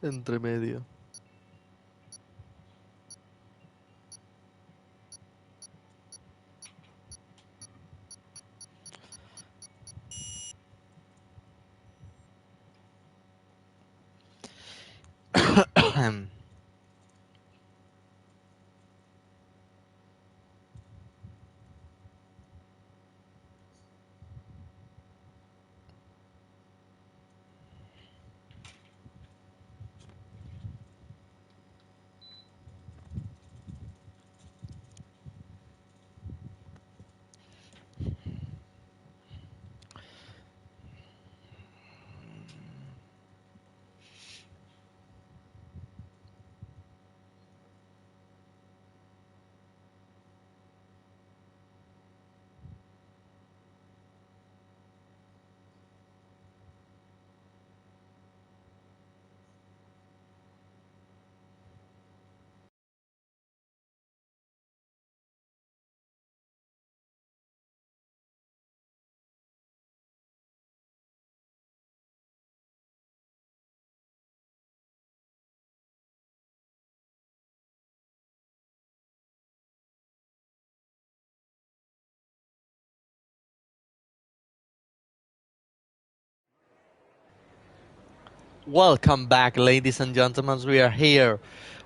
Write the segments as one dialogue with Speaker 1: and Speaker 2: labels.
Speaker 1: Entre medio. Welcome back, ladies and gentlemen. We are here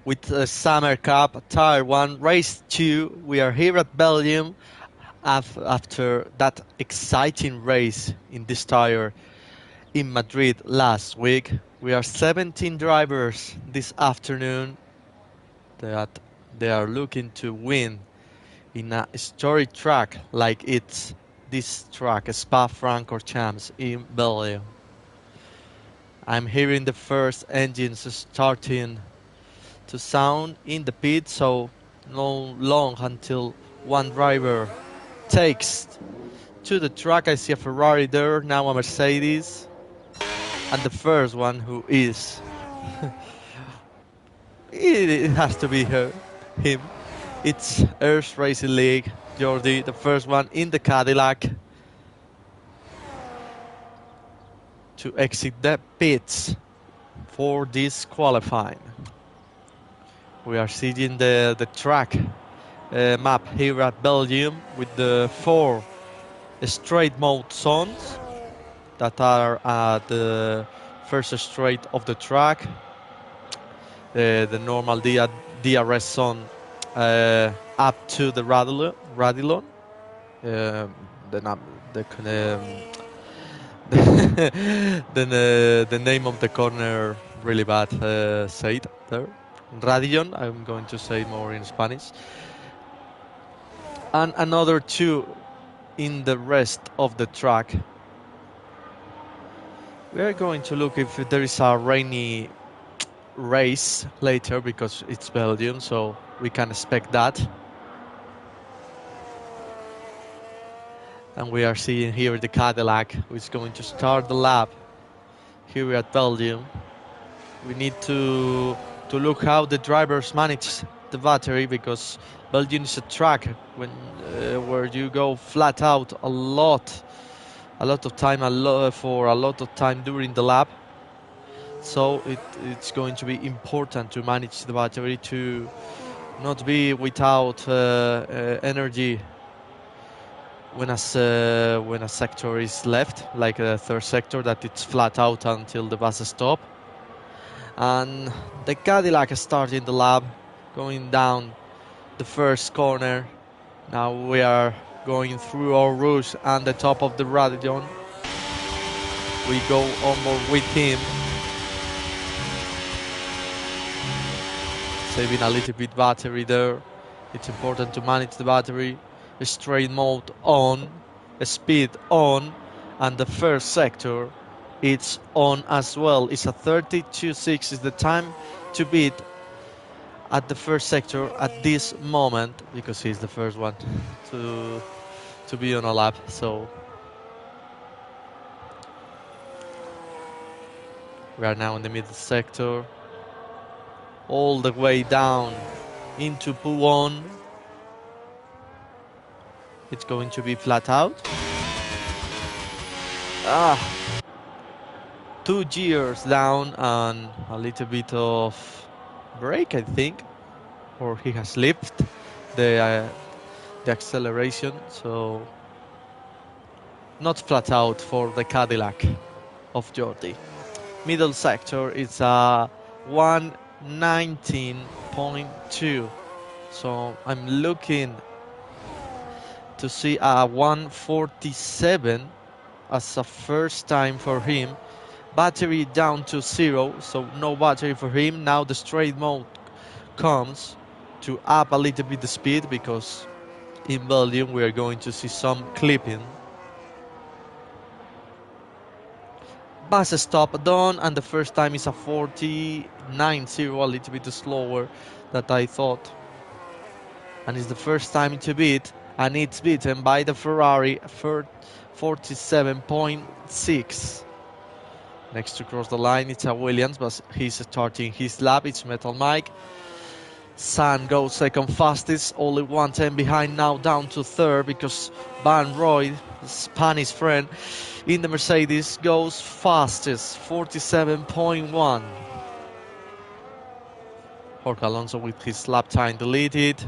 Speaker 1: with the Summer Cup Tire 1 Race 2. We are here at Belgium after that exciting race in this tire in Madrid last week. We are 17 drivers this afternoon that they are looking to win in a historic track like it's this track, Spa-Francorchamps in Belgium. I'm hearing the first engines starting to sound in the pit, so not long until one driver takes to the track. I see a Ferrari there, now a Mercedes, and the first one who is it has to be him. It's ERS Racing League, Jordi, the first one in the Cadillac to exit the pits for this qualifying. We are seeing the track map here at Belgium with the 4 straight mode zones that are at the first straight of the track. The normal DRS zone up to the Radillon. The name of the corner really bad said there. Radillon, I'm going to say more in Spanish. And another 2 in the rest of the track. We are going to look if there is a rainy race later because it's Belgium, so we can expect that. And we are seeing here the Cadillac, who is going to start the lap here at Belgium. We need to look how the drivers manage the battery, because Belgium is a track when where you go flat out a lot of time, for a lot of time during the lap. So it's going to be important to manage the battery to not be without energy when a sector is left, like the third sector, that it's flat out until the bus stop. And the Cadillac starting the lap, going down the first corner. Now we are going through our route and the top of the radion. We go on board with him, saving a little bit battery there. It's important to manage the battery. Straight mode on, speed on, and the first sector it's on as well. It's a 32.6 is the time to beat at the first sector at this moment, because he's the first one to be on a lap. So we are now in the middle sector, all the way down into Pouon. It's going to be flat out. 2 gears down and a little bit of brake, I think, or he has lifted the acceleration, so not flat out for the Cadillac of Jordi. Middle sector is a 119.2, so I'm looking to see a 147 as a first time for him. Battery down to 0, so no battery for him. Now the straight mode comes to up a little bit the speed, because in Belgium we are going to see some clipping. Bus stop done, and the first time is a 49.0, a little bit slower than I thought. And it's the first time to beat, and it's beaten by the Ferrari 47.6. Next to cross the line, it's a Williams, but he's starting his lap. It's Metal Mike. San goes second fastest, only 1:10 behind now, down to third, because Van Roy, Spanish friend, in the Mercedes goes fastest, 47.1. Jorge Alonso with his lap time deleted.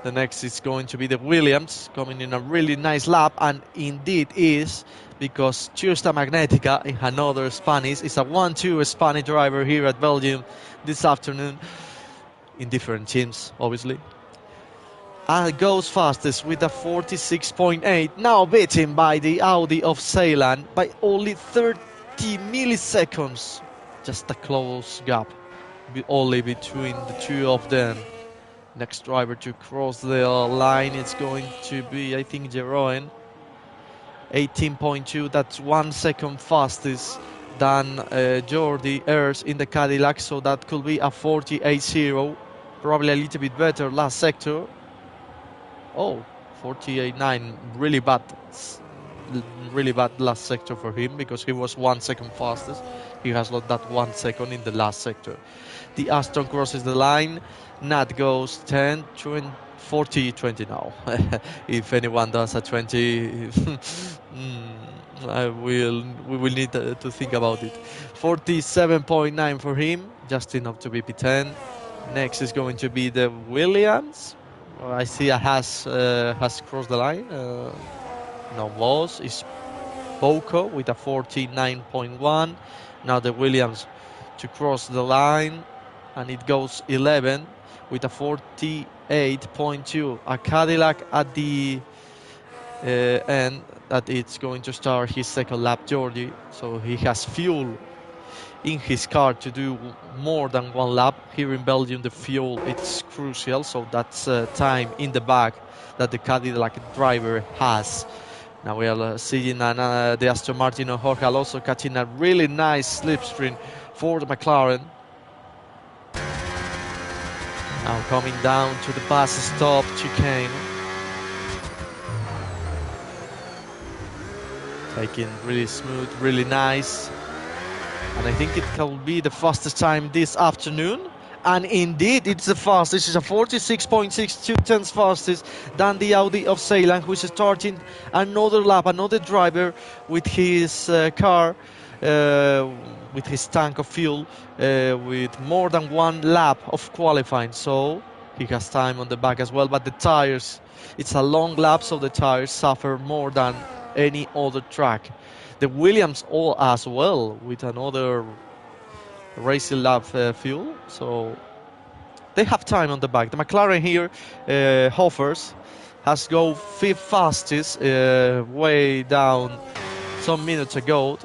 Speaker 1: The next is going to be the Williams, coming in a really nice lap, and indeed is, because Justa Magnetica, in another Spanish, is a 1-2 Spanish driver here at Belgium this afternoon, in different teams, obviously. And goes fastest with a 46.8, now beaten by the Audi of Ceylan by only 30 milliseconds. Just a close gap, only between the two of them. Next driver to cross the line, it's going to be, I think, Jeroen. 18.2, that's 1 second fastest than Jordi ERS in the Cadillac, so that could be a 48.0. Probably a little bit better last sector. Oh, 48.9, really bad last sector for him, because he was 1 second fastest. He has lost that 1 second in the last sector. The Aston crosses the line. Nat goes 10, 20, 40, 20 now. If anyone does a 20, we will need to think about it. 47.9 for him, just enough to be P10. Next is going to be the Williams. I see a has crossed the line. No, is Boko with a 49.1. Now the Williams to cross the line, and it goes 11 with a 48.2. A Cadillac at the end, that it's going to start his second lap, Jordi, so he has fuel in his car to do more than 1 lap. Here in Belgium the fuel it's crucial, so that's time in the back that the Cadillac driver has. Now we are seeing the Aston Martin of Jorge Alonso catching a really nice slipstream for the McLaren. Now coming down to the bus stop chicane. Taking really smooth, really nice. And I think it will be the fastest time this afternoon. And indeed, it's the fastest. It's a 46.62 tenths fastest than the Audi of Ceylan, who is starting another lap, another driver with his car, with his tank of fuel, with more than one lap of qualifying. So he has time on the back as well. But the tires, it's a long lap, so the tires suffer more than any other track. The Williams all as well, with another racing lap fuel, so they have time on the back. The McLaren here, Hoffers, has go fifth fastest way down some minutes ago,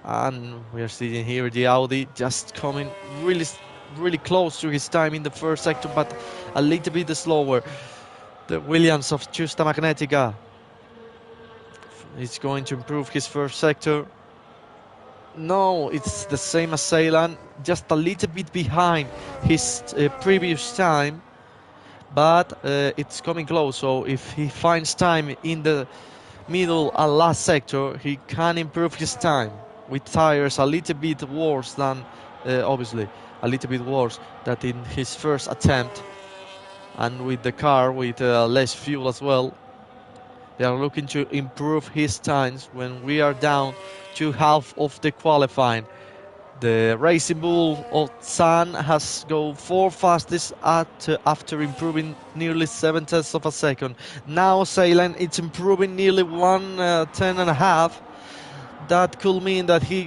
Speaker 1: and we are seeing here the Audi just coming really close to his time in the first sector, but a little bit slower. The Williams of Justa Magnetica is going to improve his first sector. No, it's the same as Ceylan, just a little bit behind his previous time, but it's coming close. So if he finds time in the middle and last sector, he can improve his time with tires a little bit worse than, obviously, a little bit worse than in his first attempt, and with the car with less fuel as well. They are looking to improve his times when we are down to half of the qualifying. The Racing Bull of San has go fourth fastest after improving nearly 7 tenths of a second. Now Ceylan, it's improving nearly 1:10.5. That could mean that he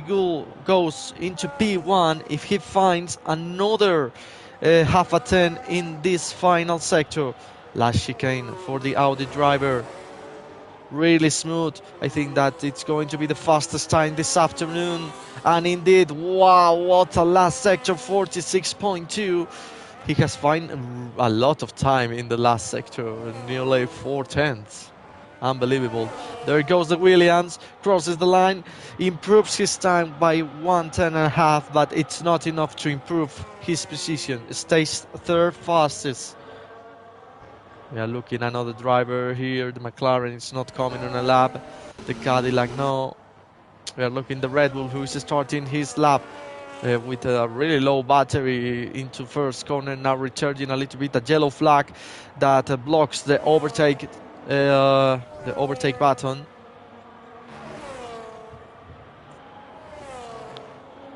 Speaker 1: goes into P1 if he finds another half a 10 in this final sector. Last chicane for the Audi driver. Really smooth. I think that it's going to be the fastest time this afternoon. And indeed, wow, what a last sector, 46.2. He has found a lot of time in the last sector, nearly 4 tenths. Unbelievable. There goes the Williams, crosses the line, improves his time by 1:10.5, but it's not enough to improve his position. Stays third fastest. We are looking at another driver here. The McLaren is not coming on a lap. The Cadillac, no. We are looking at the Red Bull, who is starting his lap with a really low battery into first corner. Now recharging a little bit. A yellow flag that blocks the overtake button.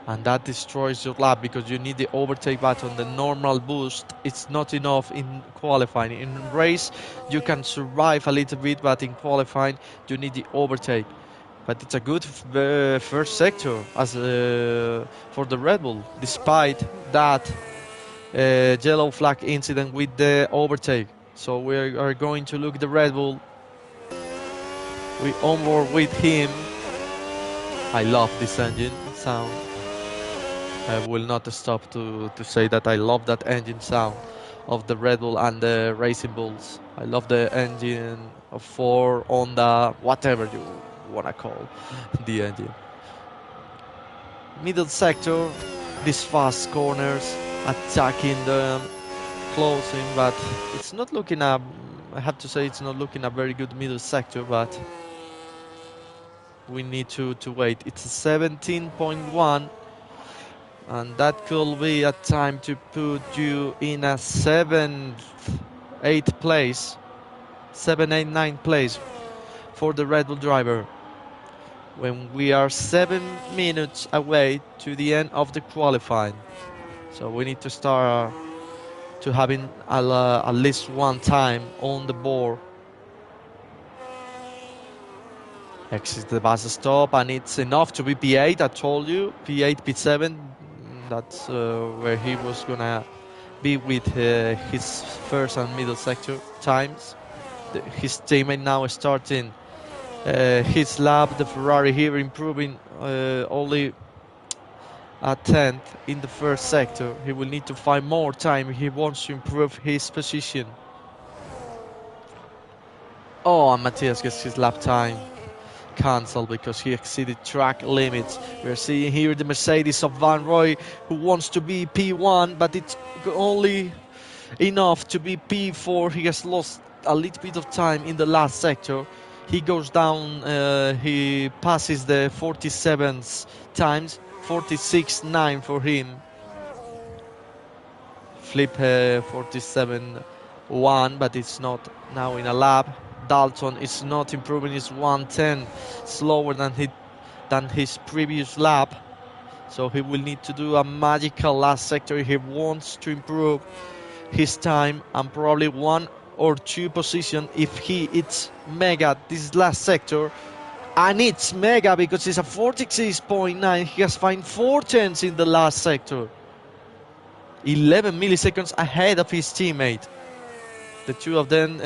Speaker 1: And that destroys your lap because you need the overtake button. The normal boost, it's not enough in qualifying. In race, you can survive a little bit, but in qualifying, you need the overtake. But it's a good first sector as for the Red Bull, despite that yellow flag incident with the overtake. So we are going to look at the Red Bull. We onboard with him. I love this engine sound. I will not stop to say that I love that engine sound of the Red Bull and the Racing Bulls. I love the engine of Ford, Honda, whatever you want to call the engine. Middle sector, these fast corners, attacking them, closing, but it's not looking I have to say it's not looking a very good middle sector, but we need to wait. It's a 17.1. And that could be a time to put you in a 7th, 8th place, 7, 8, 9 place for the Red Bull driver. When we are 7 minutes away to the end of the qualifying. So we need to start to having at least one time on the board. Exit the bus stop, and it's enough to be P8, I told you, P8, P7. That's where he was gonna be with his first and middle sector times. His teammate now starting his lap. The Ferrari here improving only a 10th in the first sector. He will need to find more time if he wants to improve his position. Oh, and Matthias gets his lap time cancelled because he exceeded track limits. We're seeing here the Mercedes of Van Roy, who wants to be P1, but it's only enough to be P4. He has lost a little bit of time in the last sector. He goes down, he passes the 47th times, 46.9 for him. flip 47.1, but it's not now in a lap. Dalton is not improving, it's 1:10 slower than his previous lap. So he will need to do a magical last sector if he wants to improve his time, and probably 1 or 2 position if he hits mega this last sector. And it's mega because it's a 46.9. He has found 4 tenths in the last sector. 11 milliseconds ahead of his teammate. The two of them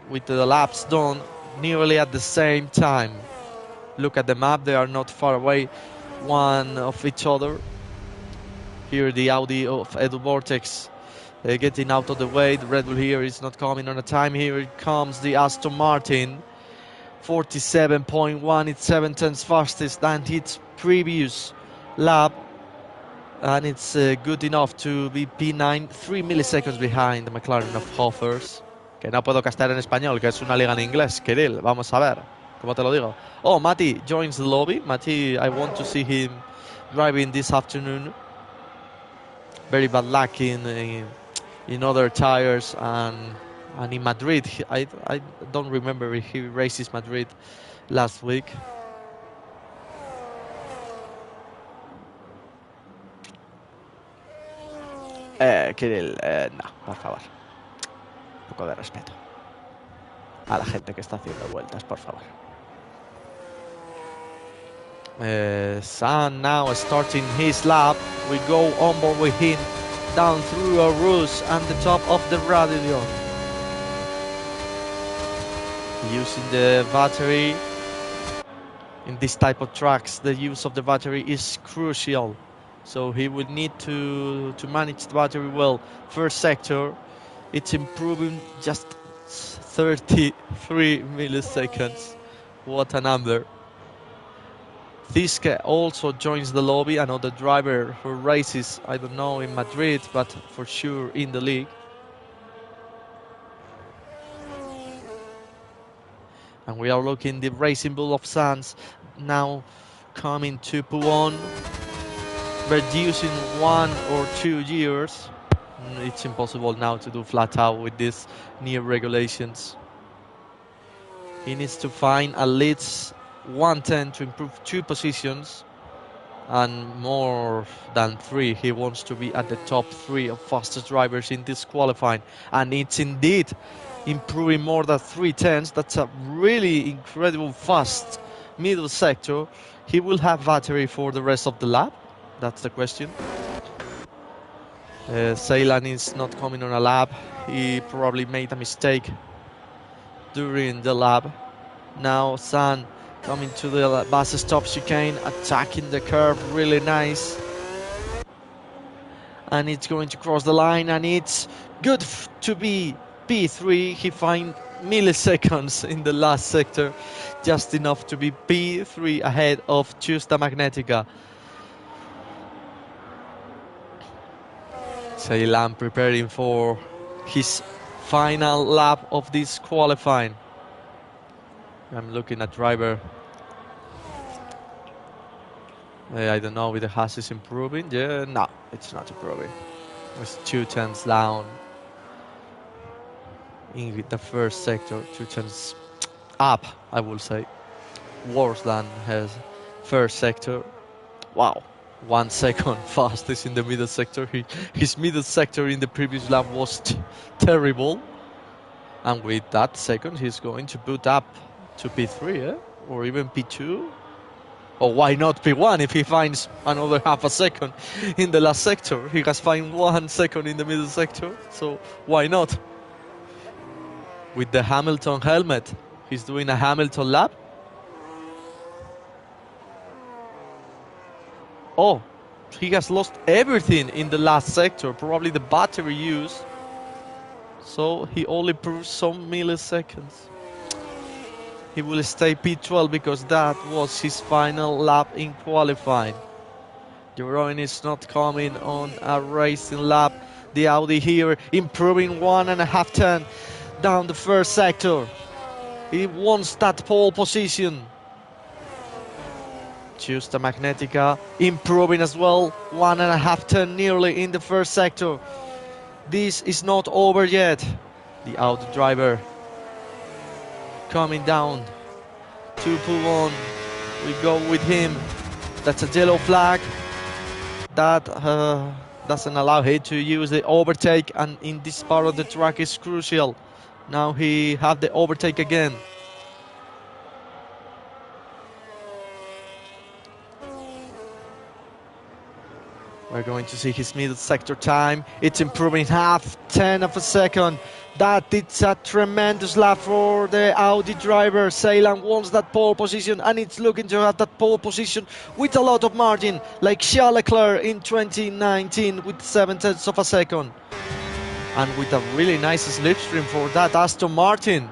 Speaker 1: with the laps done nearly at the same time. Look at the map, they are not far away one of each other. Here the Audi of Edu Vortex getting out of the way. The Red Bull here is not coming on a time. Here it comes the Aston Martin. 47.1, it's 7 tenths fastest than its previous lap. And it's good enough to be P9, 3 milliseconds behind the McLaren of Hoffers. Que no puedo castar en español, que es una liga en inglés, Kirill. Vamos a ver, ¿cómo te lo digo? Oh, Mati joins the lobby. Mati, I want to see him driving this afternoon. Very bad luck in other tires and in Madrid. I don't remember if he races Madrid last week. Kirill, no, por favor. Un poco de respeto a la gente que está haciendo vueltas, por favor. San now starting his lap. We go on board with him down through our roofs and the top of the radio. Using the battery in this type of tracks, the use of the battery is crucial. So he will need to manage the battery well. First sector, it's improving just 33 milliseconds. What a number. Ziske also joins the lobby, another driver who races, I don't know, in Madrid, but for sure in the league. And we are looking the Racing Bull of Sands now coming to Puon, reducing 1 or 2 years. It's impossible now to do flat out with these new regulations. He needs to find at least 110 to improve 2 positions, and more than 3. He wants to be at the top 3 of fastest drivers in this qualifying, and it's indeed improving more than 3 tenths. That's a really incredible fast middle sector. He will have battery for the rest of the lap. That's the question. Ceylan is not coming on a lap. He probably made a mistake during the lap. Now San coming to the bus stop chicane, attacking the curve, really nice. And it's going to cross the line, and it's good to be P3. He finds milliseconds in the last sector, just enough to be P3 ahead of Justa Magnetica. Ceylan preparing for his final lap of this qualifying. I'm looking at driver. I don't know if the Haas is improving. Yeah, no, it's not improving. It's 2 tenths down in the first sector. 2 tenths up, I will say. Worse than his first sector. Wow. 1 second fastest in the middle sector. His middle sector in the previous lap was terrible. And with that second, he's going to boot up to P3, or even P2. Or why not P1 if he finds another half a second in the last sector? He has found 1 second in the middle sector, so why not? With the Hamilton helmet, he's doing a Hamilton lap. Oh, he has lost everything in the last sector, probably the battery use. So he only improves some milliseconds. He will stay P12 because that was his final lap in qualifying. Jeroen is not coming on a racing lap. The Audi here improving 1.5 turn down the first sector. He wants that pole position. Justa Magnetica improving as well. 1.5 turn nearly in the first sector. This is not over yet. The Audi driver coming down to pull on. We go with him. That's a yellow flag. That doesn't allow him to use the overtake, and in this part of the track is crucial. Now he have the overtake again. We're going to see his middle sector time. It's improving half, 10 of a second. It's a tremendous lap for the Audi driver. Ceylan wants that pole position, and it's looking to have that pole position with a lot of margin, like Charles Leclerc in 2019 with 7/10 of a second. And with a really nice slipstream for that Aston Martin.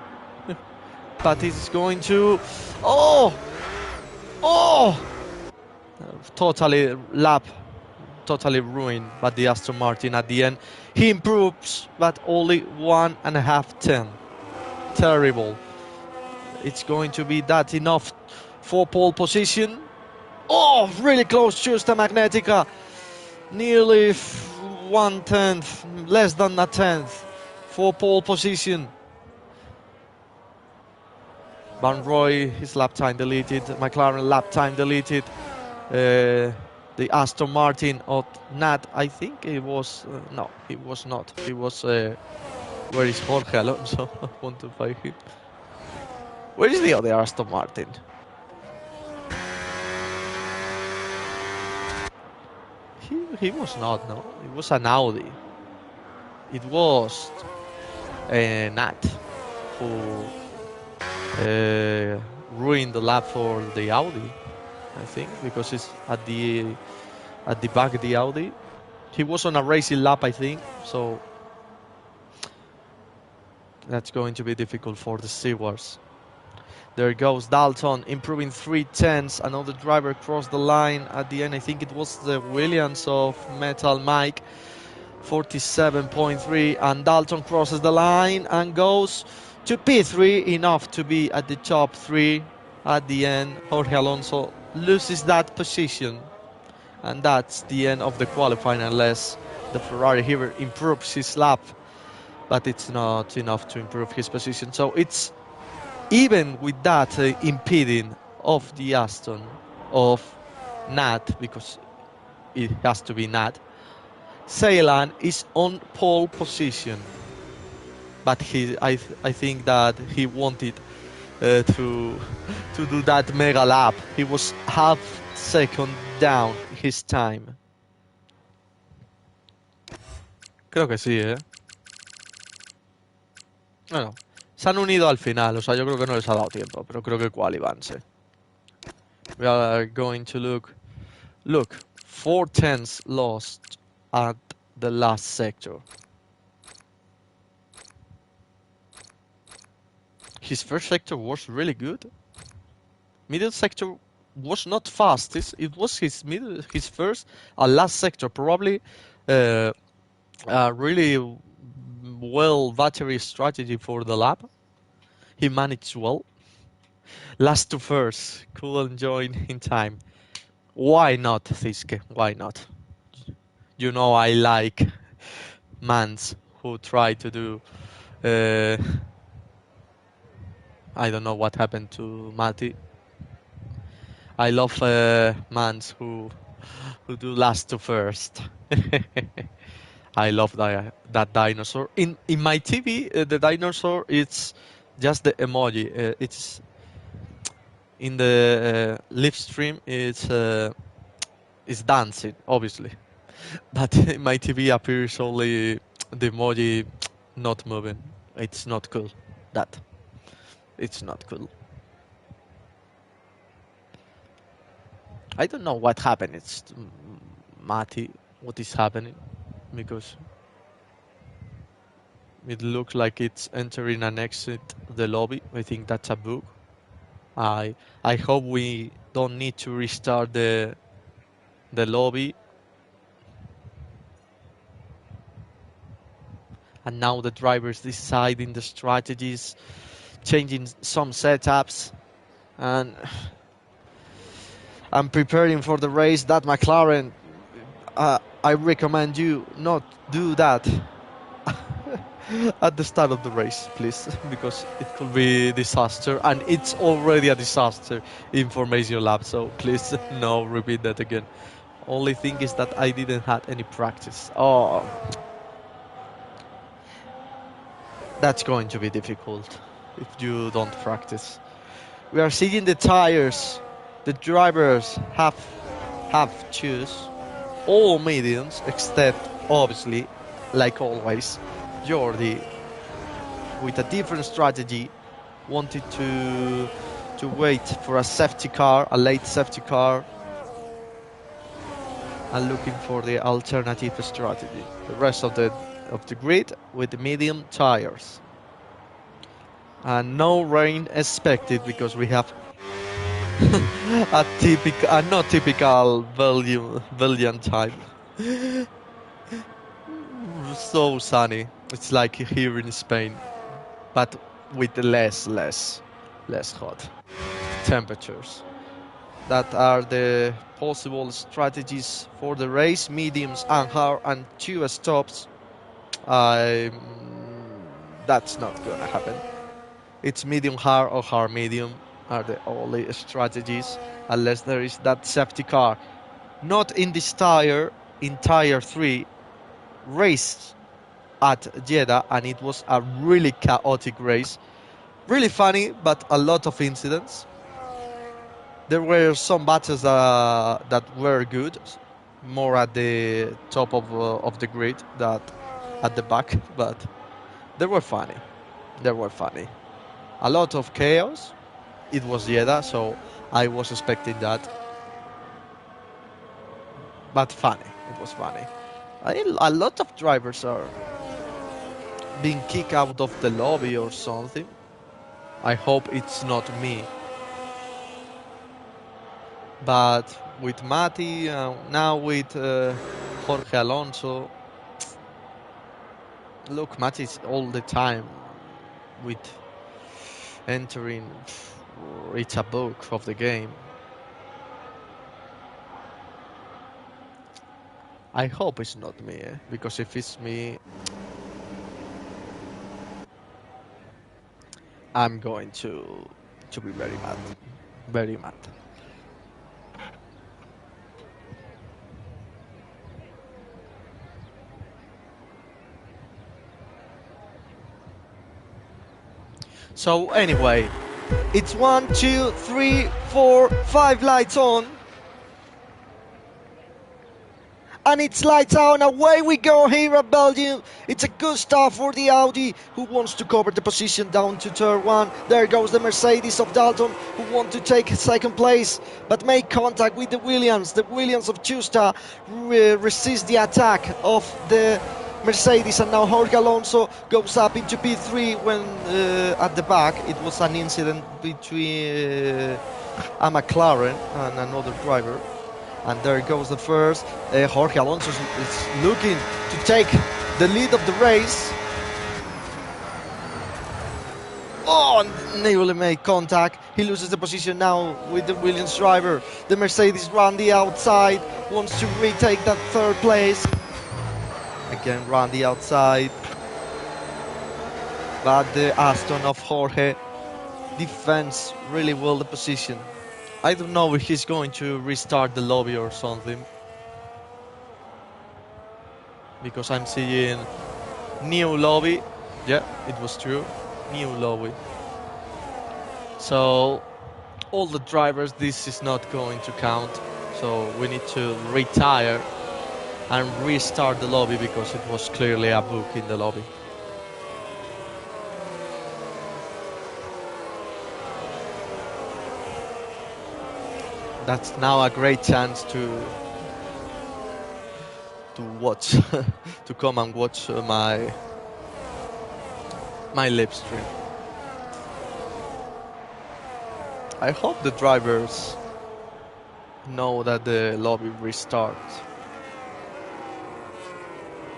Speaker 1: But it's going to... Oh! Totally ruined by the Aston Martin at the end. He improves, but only 1.5 10. Terrible. It's going to be that enough for pole position. Oh, really close, Justa Magnetica. Nearly 1/10, less than a tenth for pole position. Van Roy, his lap time deleted. McLaren lap time deleted. The Aston Martin of Nat, I think it was... no, it was not. It was... where is Jorge Alonso? I want to find him. Where is the other Aston Martin? He was not, no. It was an Audi. It was Nat who ruined the lap for the Audi, I think, because it's at the back of the Audi. He was on a racing lap, I think, so that's going to be difficult for the stewards. There goes Dalton, improving 3/10. Another driver crossed the line at the end. I think it was the Williams of Metal Mike, 47.3. And Dalton crosses the line and goes to P3, enough to be at the top 3 at the end. Jorge Alonso loses that position. And that's the end of the qualifying, unless the Ferrari here improves his lap. But it's not enough to improve his position. So it's even with that impeding of the Aston of Nat, because it has to be Nat, Ceylan is on pole position. But I think that he wanted to do that mega lap. He was half second down his time. Creo que sí, Bueno, se han unido al final, o sea, yo creo que no les ha dado tiempo, pero creo que quali vanse. We are going to look 4/10 lost at the last sector. His first sector was really good. Middle sector was not fast. It was his first and last sector. Probably really well battery strategy for the lap. He managed well. Last to first, couldn't join in time. Why not, Fiske? Why not? You know I like mans who try to do... I don't know what happened to Mati. I love mans who do last to first. I love that dinosaur. In my TV, the dinosaur, it's just the emoji. It's in the live stream. It's dancing, obviously, but in my TV appears only the emoji not moving. It's not cool. It's not cool. I don't know what happened. It's Mati. What is happening? Because it looks like it's entering and exit the lobby. I think that's a bug. I hope we don't need to restart the lobby. And now the drivers deciding the strategies, changing some setups, and I'm preparing for the race. That McLaren, I recommend you not do that. at the start of the race, please, because it could be disaster, and it's already a disaster in Formation Lab. So please, no, repeat that again. Only thing is that I didn't have any practice. Oh, that's going to be difficult if you don't practice. We are seeing the tires. The drivers have choose all mediums except obviously, like always, Jordi with a different strategy wanted to wait for a safety car, a late safety car, and looking for the alternative strategy. The rest of the grid with medium tires. And no rain expected because we have a not typical Belgian time. So sunny. It's like here in Spain, but with less hot temperatures. That are the possible strategies for the race: mediums and hard, and 2 stops. That's not gonna happen. It's medium hard or hard medium are the only strategies, unless there is that safety car. Not in this tire, in tire 3, race at Jeddah, and it was a really chaotic race. Really funny, but a lot of incidents. There were some battles that were good, more at the top of the grid than at the back, but they were funny. They were funny. A lot of chaos. It was Jeddah, so I was expecting that. But funny. It was funny. A lot of drivers are being kicked out of the lobby or something. I hope it's not me. But with Mati, now with Jorge Alonso, look, Mati is all the time with entering. It's a book of the game. I hope it's not me, because if it's me, I'm going to be very mad. Very mad. So anyway, it's 1, 2, 3, 4, 5 lights on. And it's lights out, and away we go here at Belgium. It's a good start for the Audi, who wants to cover the position down to turn 1. There goes the Mercedes of Dalton, who want to take second place, but make contact with the Williams. The Williams of Chusta resist the attack of the Mercedes, and now Jorge Alonso goes up into P3 when at the back it was an incident between a McLaren and another driver. And there goes the first. Jorge Alonso is looking to take the lead of the race. Oh, nearly made contact. He loses the position now with the Williams driver. The Mercedes run the outside, wants to retake that third place. Again, run the outside. But the Aston of Jorge defends really well the position. I don't know if he's going to restart the lobby or something, because I'm seeing new lobby. Yeah, it was true. New lobby. So all the drivers, this is not going to count. So we need to retire and restart the lobby, because it was clearly a book in the lobby. That's now a great chance to watch, to come and watch my live stream. I hope the drivers know that the lobby restarts,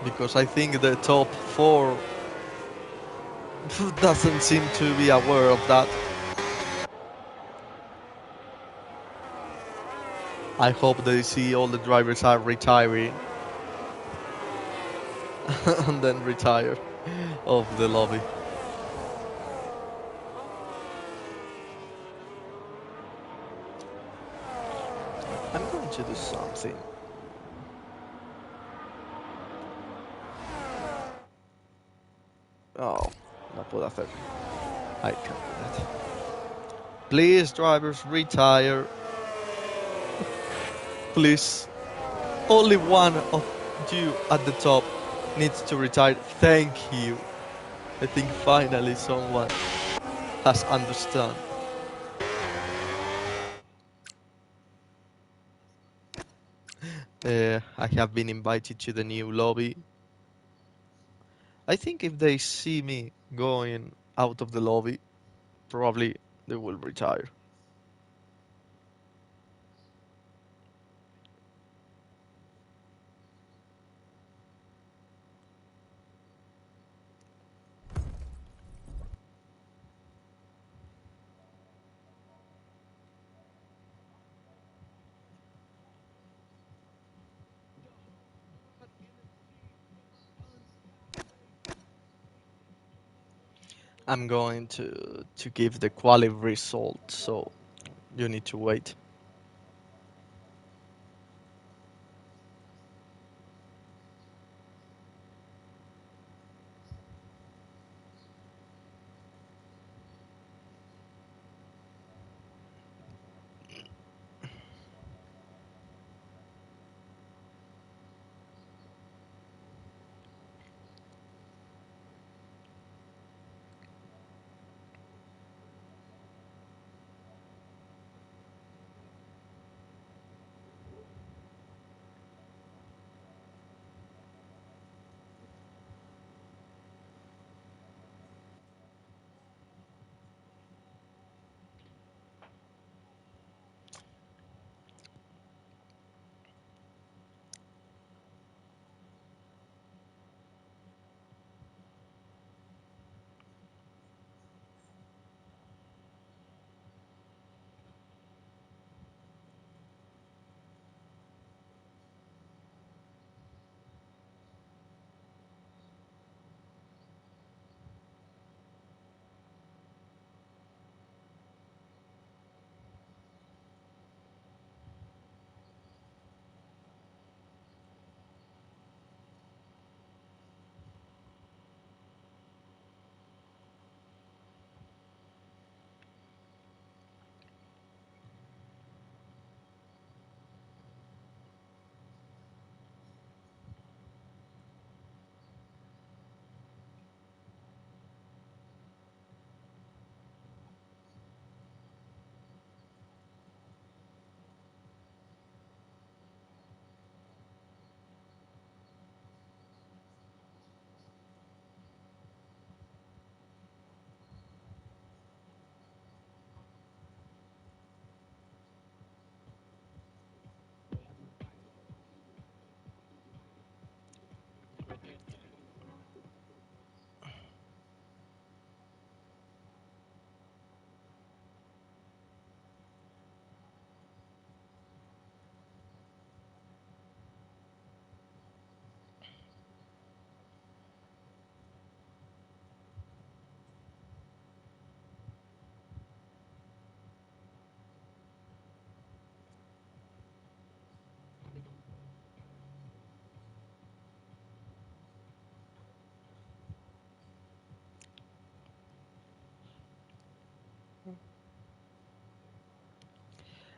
Speaker 1: because I think the top 4 doesn't seem to be aware of that. I hope they see all the drivers are retiring. and then retire of the lobby. I'm going to do something. Oh, no puedo hacer. I can't do that. Please, drivers, retire. Please. Only one of you at the top needs to retire. Thank you. I think finally someone has understood. I have been invited to the new lobby. I think if they see me going out of the lobby, probably they will retire. I'm going to give the quali result, so you need to wait.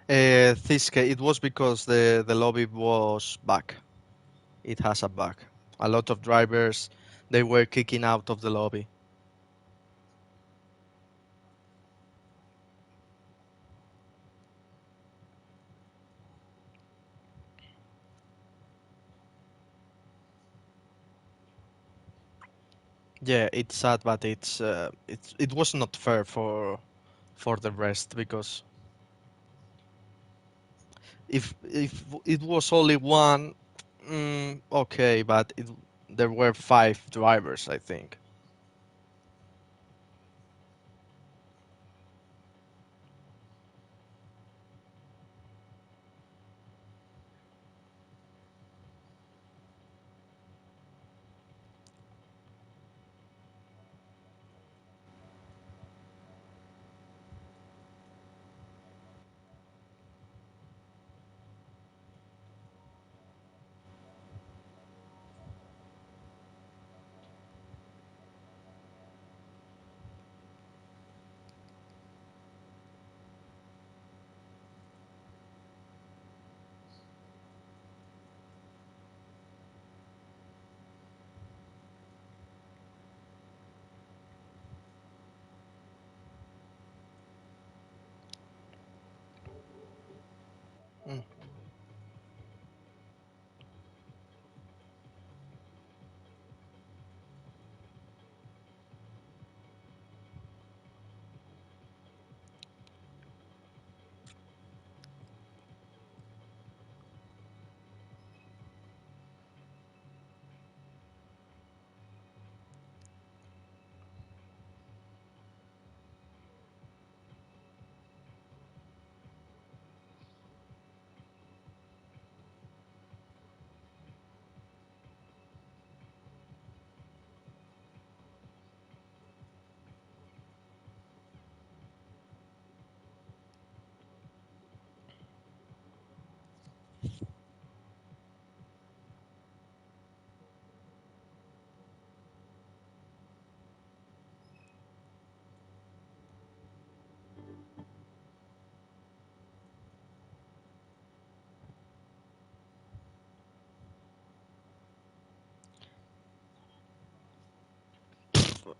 Speaker 1: This case, it was because the lobby was back. It has a bug. A lot of drivers, they were kicking out of the lobby. Yeah, it's sad, but it was not fair for the rest because if it was only one, okay, but there were five drivers, I think.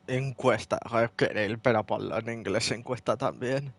Speaker 1: encuesta. Espera, ponlo en inglés, encuesta también.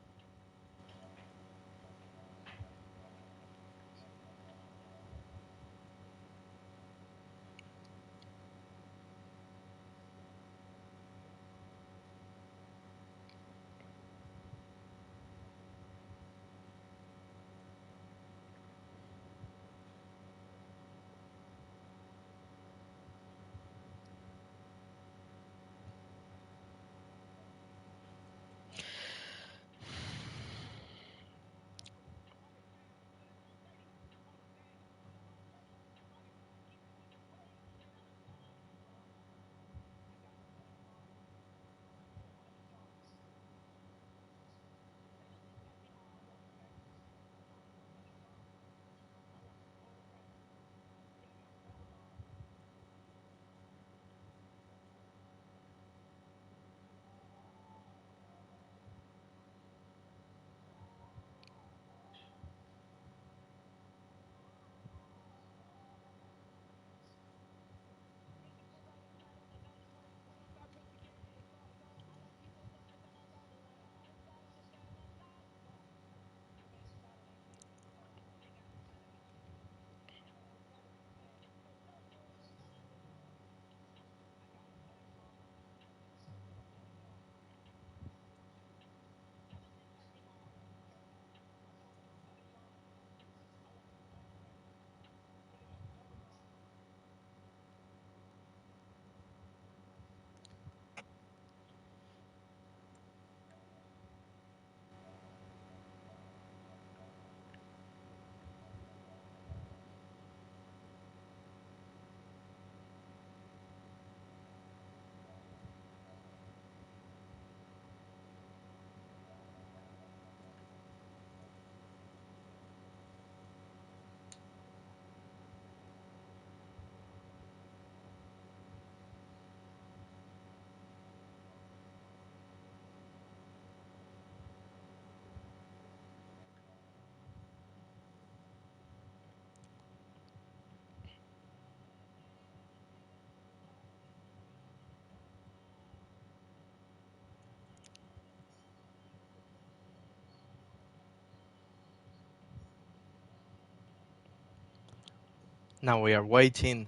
Speaker 1: Now we are waiting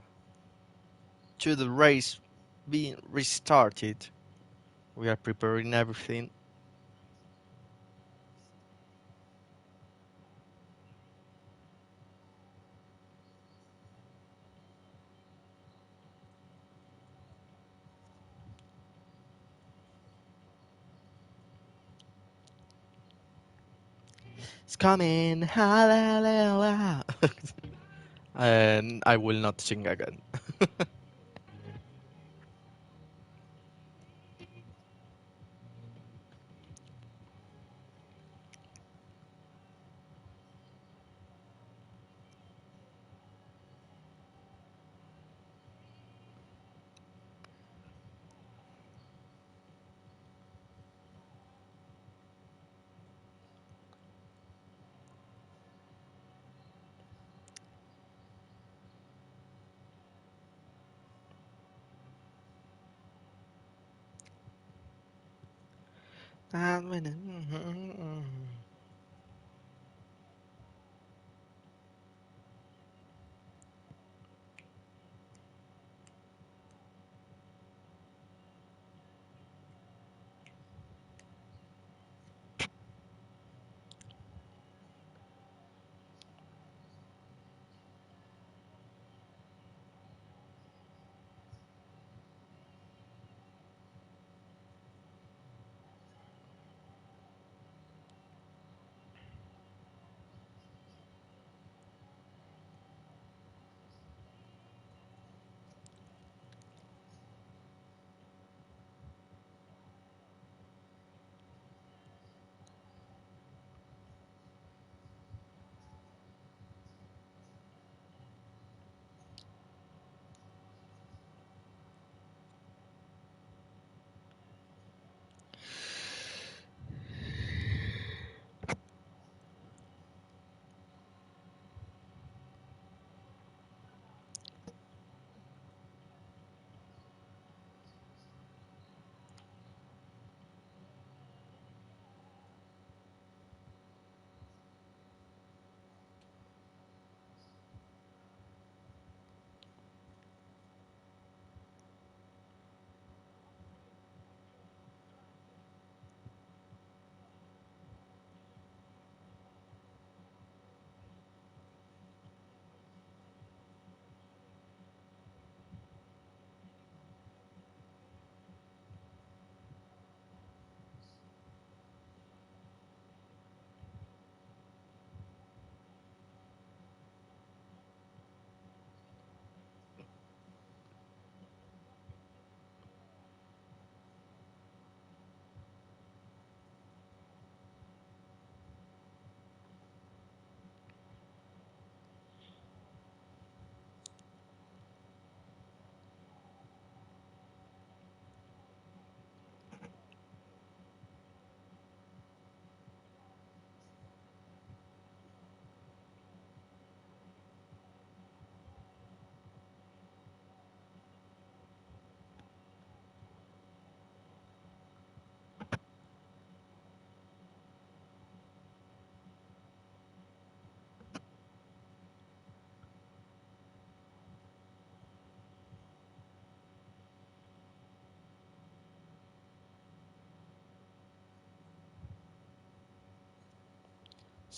Speaker 1: to the race being restarted. We are preparing everything. It's coming, hallelujah. And I will not sing again.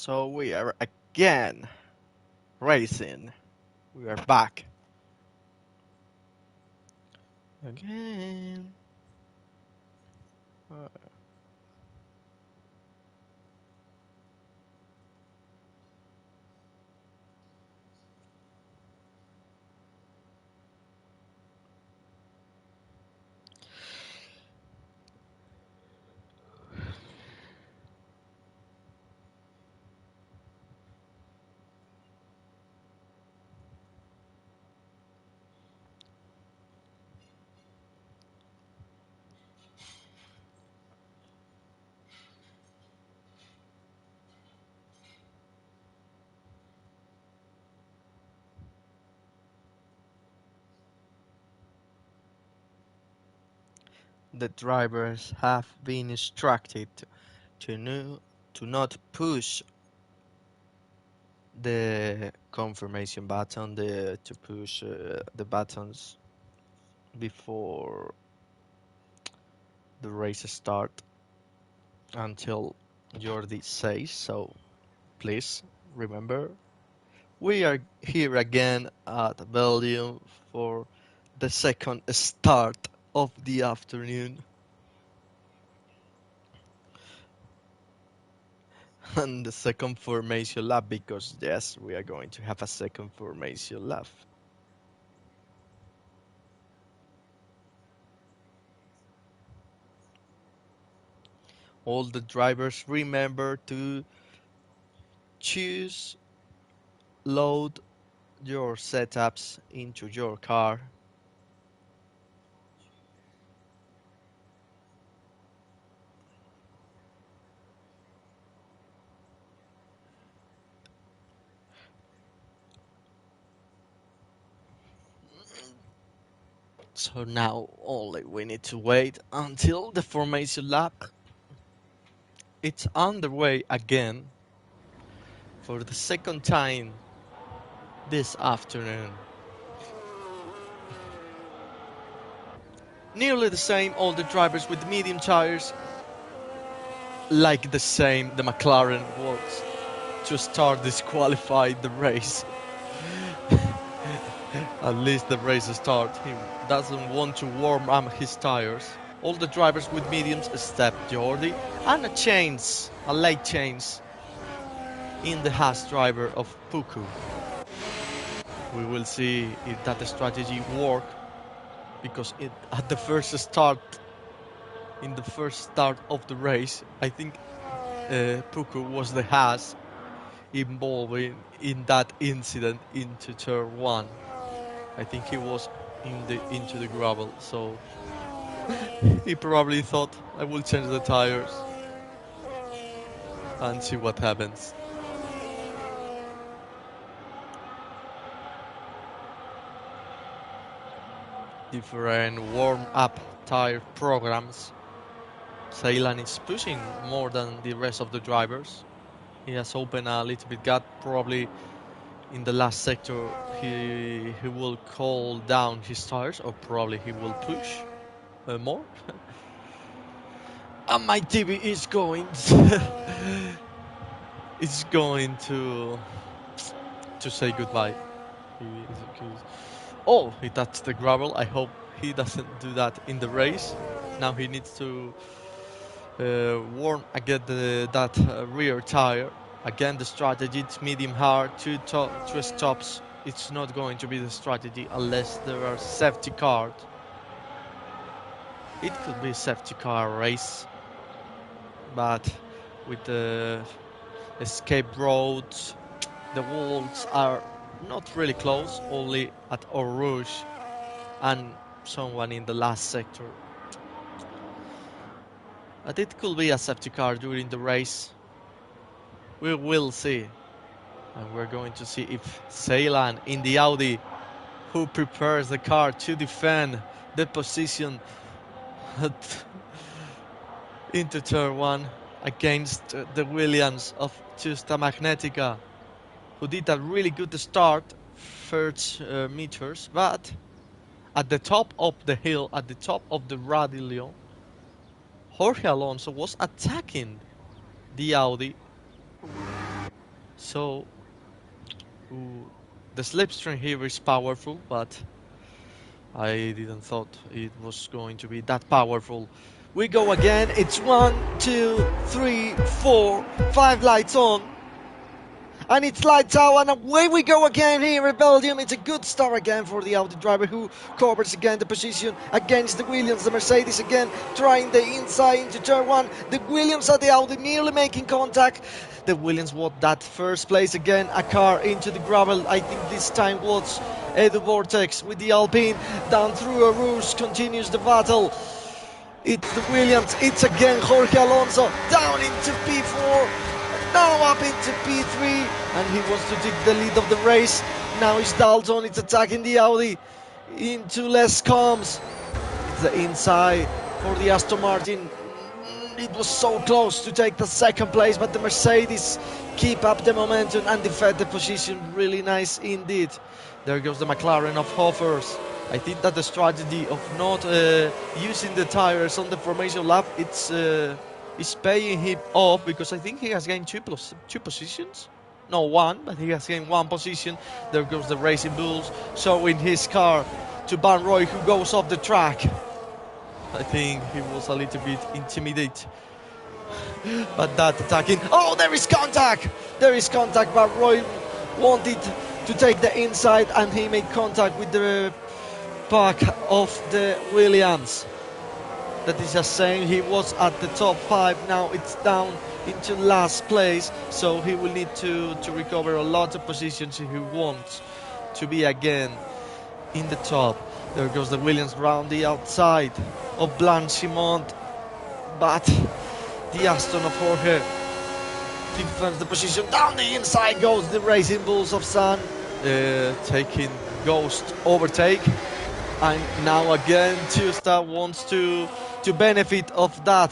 Speaker 1: So we are again racing. We are back. Again. The drivers have been instructed to not push the confirmation button, to push the buttons before the race start until Jordi says so. Please remember, we are here again at Belgium for the second start of the afternoon. And the second formation lap, because yes, we are going to have a second formation lap. All the drivers remember to choose, load your setups into your car. So now only we need to wait until the formation lap. It's underway again for the second time this afternoon. Nearly the same, all the drivers with medium tires, like the same the McLaren was to start disqualified the race. At least the race start. He doesn't want to warm up his tires. All the drivers with mediums except Jordi, and a late change in the Haas driver of Puku. We will see if that strategy works, because at the first start, in the first start of the race, I think Puku was the Haas involved in that incident into turn 1. I think he was into the gravel, so he probably thought, I will change the tires and see what happens. Different warm-up tire programs. Ceylan is pushing more than the rest of the drivers. He has opened a little bit gap. Probably in the last sector he will cool down his tires, or probably he will push more. And my TV is going it's going to say goodbye. Oh, he touched the gravel. I hope he doesn't do that in the race. Now he needs to warm again that rear tire. Again, the strategy, it's medium hard, two stops. It's not going to be the strategy unless there are safety cars. It could be a safety car race, but with the escape roads, the walls are not really close, only at Eau Rouge and someone in the last sector. But it could be a safety car during the race. We will see. And we're going to see if Ceylan in the Audi, who prepares the car to defend the position into turn 1 against the Williams of Justa Magnetica, who did a really good start, first meters, but at the top of the hill, at the top of the Radillon, Jorge Alonso was attacking the Audi So the slipstream here is powerful, but I didn't thought it was going to be that powerful. We go again. It's 1, 2, 3, 4, 5 lights on. And it's lights out, and away we go again here at Belgium. It's a good start again for the Audi driver, who covers again the position against the Williams. The Mercedes again trying the inside into turn 1. The Williams at the Audi nearly making contact. The Williams was that first place again, a car into the gravel. I think this time was the Vortex with the Alpine down through a Rouge. Continues the battle. It's the Williams, it's again Jorge Alonso down into P4. Now up into P3, and he wants to take the lead of the race. Now it's Dalton, it's attacking the Audi into Les Combs. It's the inside for the Aston Martin. It was so close to take the second place, but the Mercedes keep up the momentum and defend the position. Really nice indeed. There goes the McLaren of Hoffers. I think that the strategy of not using the tires on the formation lap, is paying him off, because I think he has gained two positions. No, one, but he has gained one position. There goes the Racing Bulls showing his car to Van Roy, who goes off the track. I think he was a little bit intimidated. But that attacking. Oh, there is contact! There is contact. Van Roy wanted to take the inside, and he made contact with the back of the Williams. That is just saying he was at the top 5. Now it's down into last place, so he will need to recover a lot of positions if he wants to be again in the top. There goes the Williams round the outside of Blanchimont, but the Aston of Jorge defends the position. Down the inside goes the Racing Bulls of Sun, taking Ghost overtake, and now again Tusta wants to benefit of that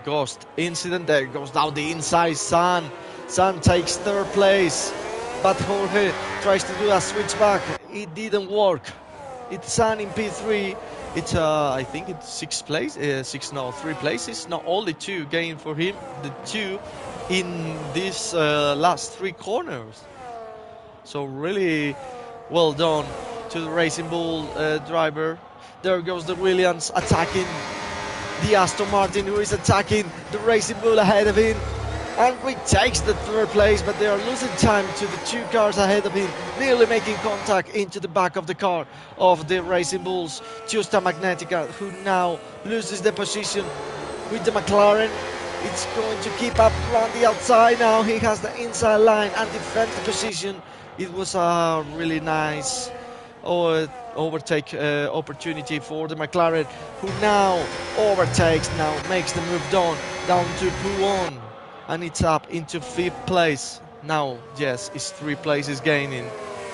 Speaker 1: Ghost incident. There goes down the inside Sun. Sun takes third place, but Jorge tries to do a switchback. It didn't work. It's Sun in P3. It's I think it's 6th place, 3 places. Not only 2 gain for him, the 2 in these last 3 corners. So really well done to the Racing Bull driver. There goes the Williams attacking the Aston Martin, who is attacking the Racing Bull ahead of him, and retakes the 3rd place, but they are losing time to the 2 cars ahead of him, nearly making contact into the back of the car of the Racing Bulls. Tusta Magnetica, who now loses the position with the McLaren. It's going to keep up around the outside now. He has the inside line and defends the position. It was a really nice overtake opportunity for the McLaren, who now overtakes, now makes the move down to P1, and it's up into 5th place. Now, yes, it's 3 places gaining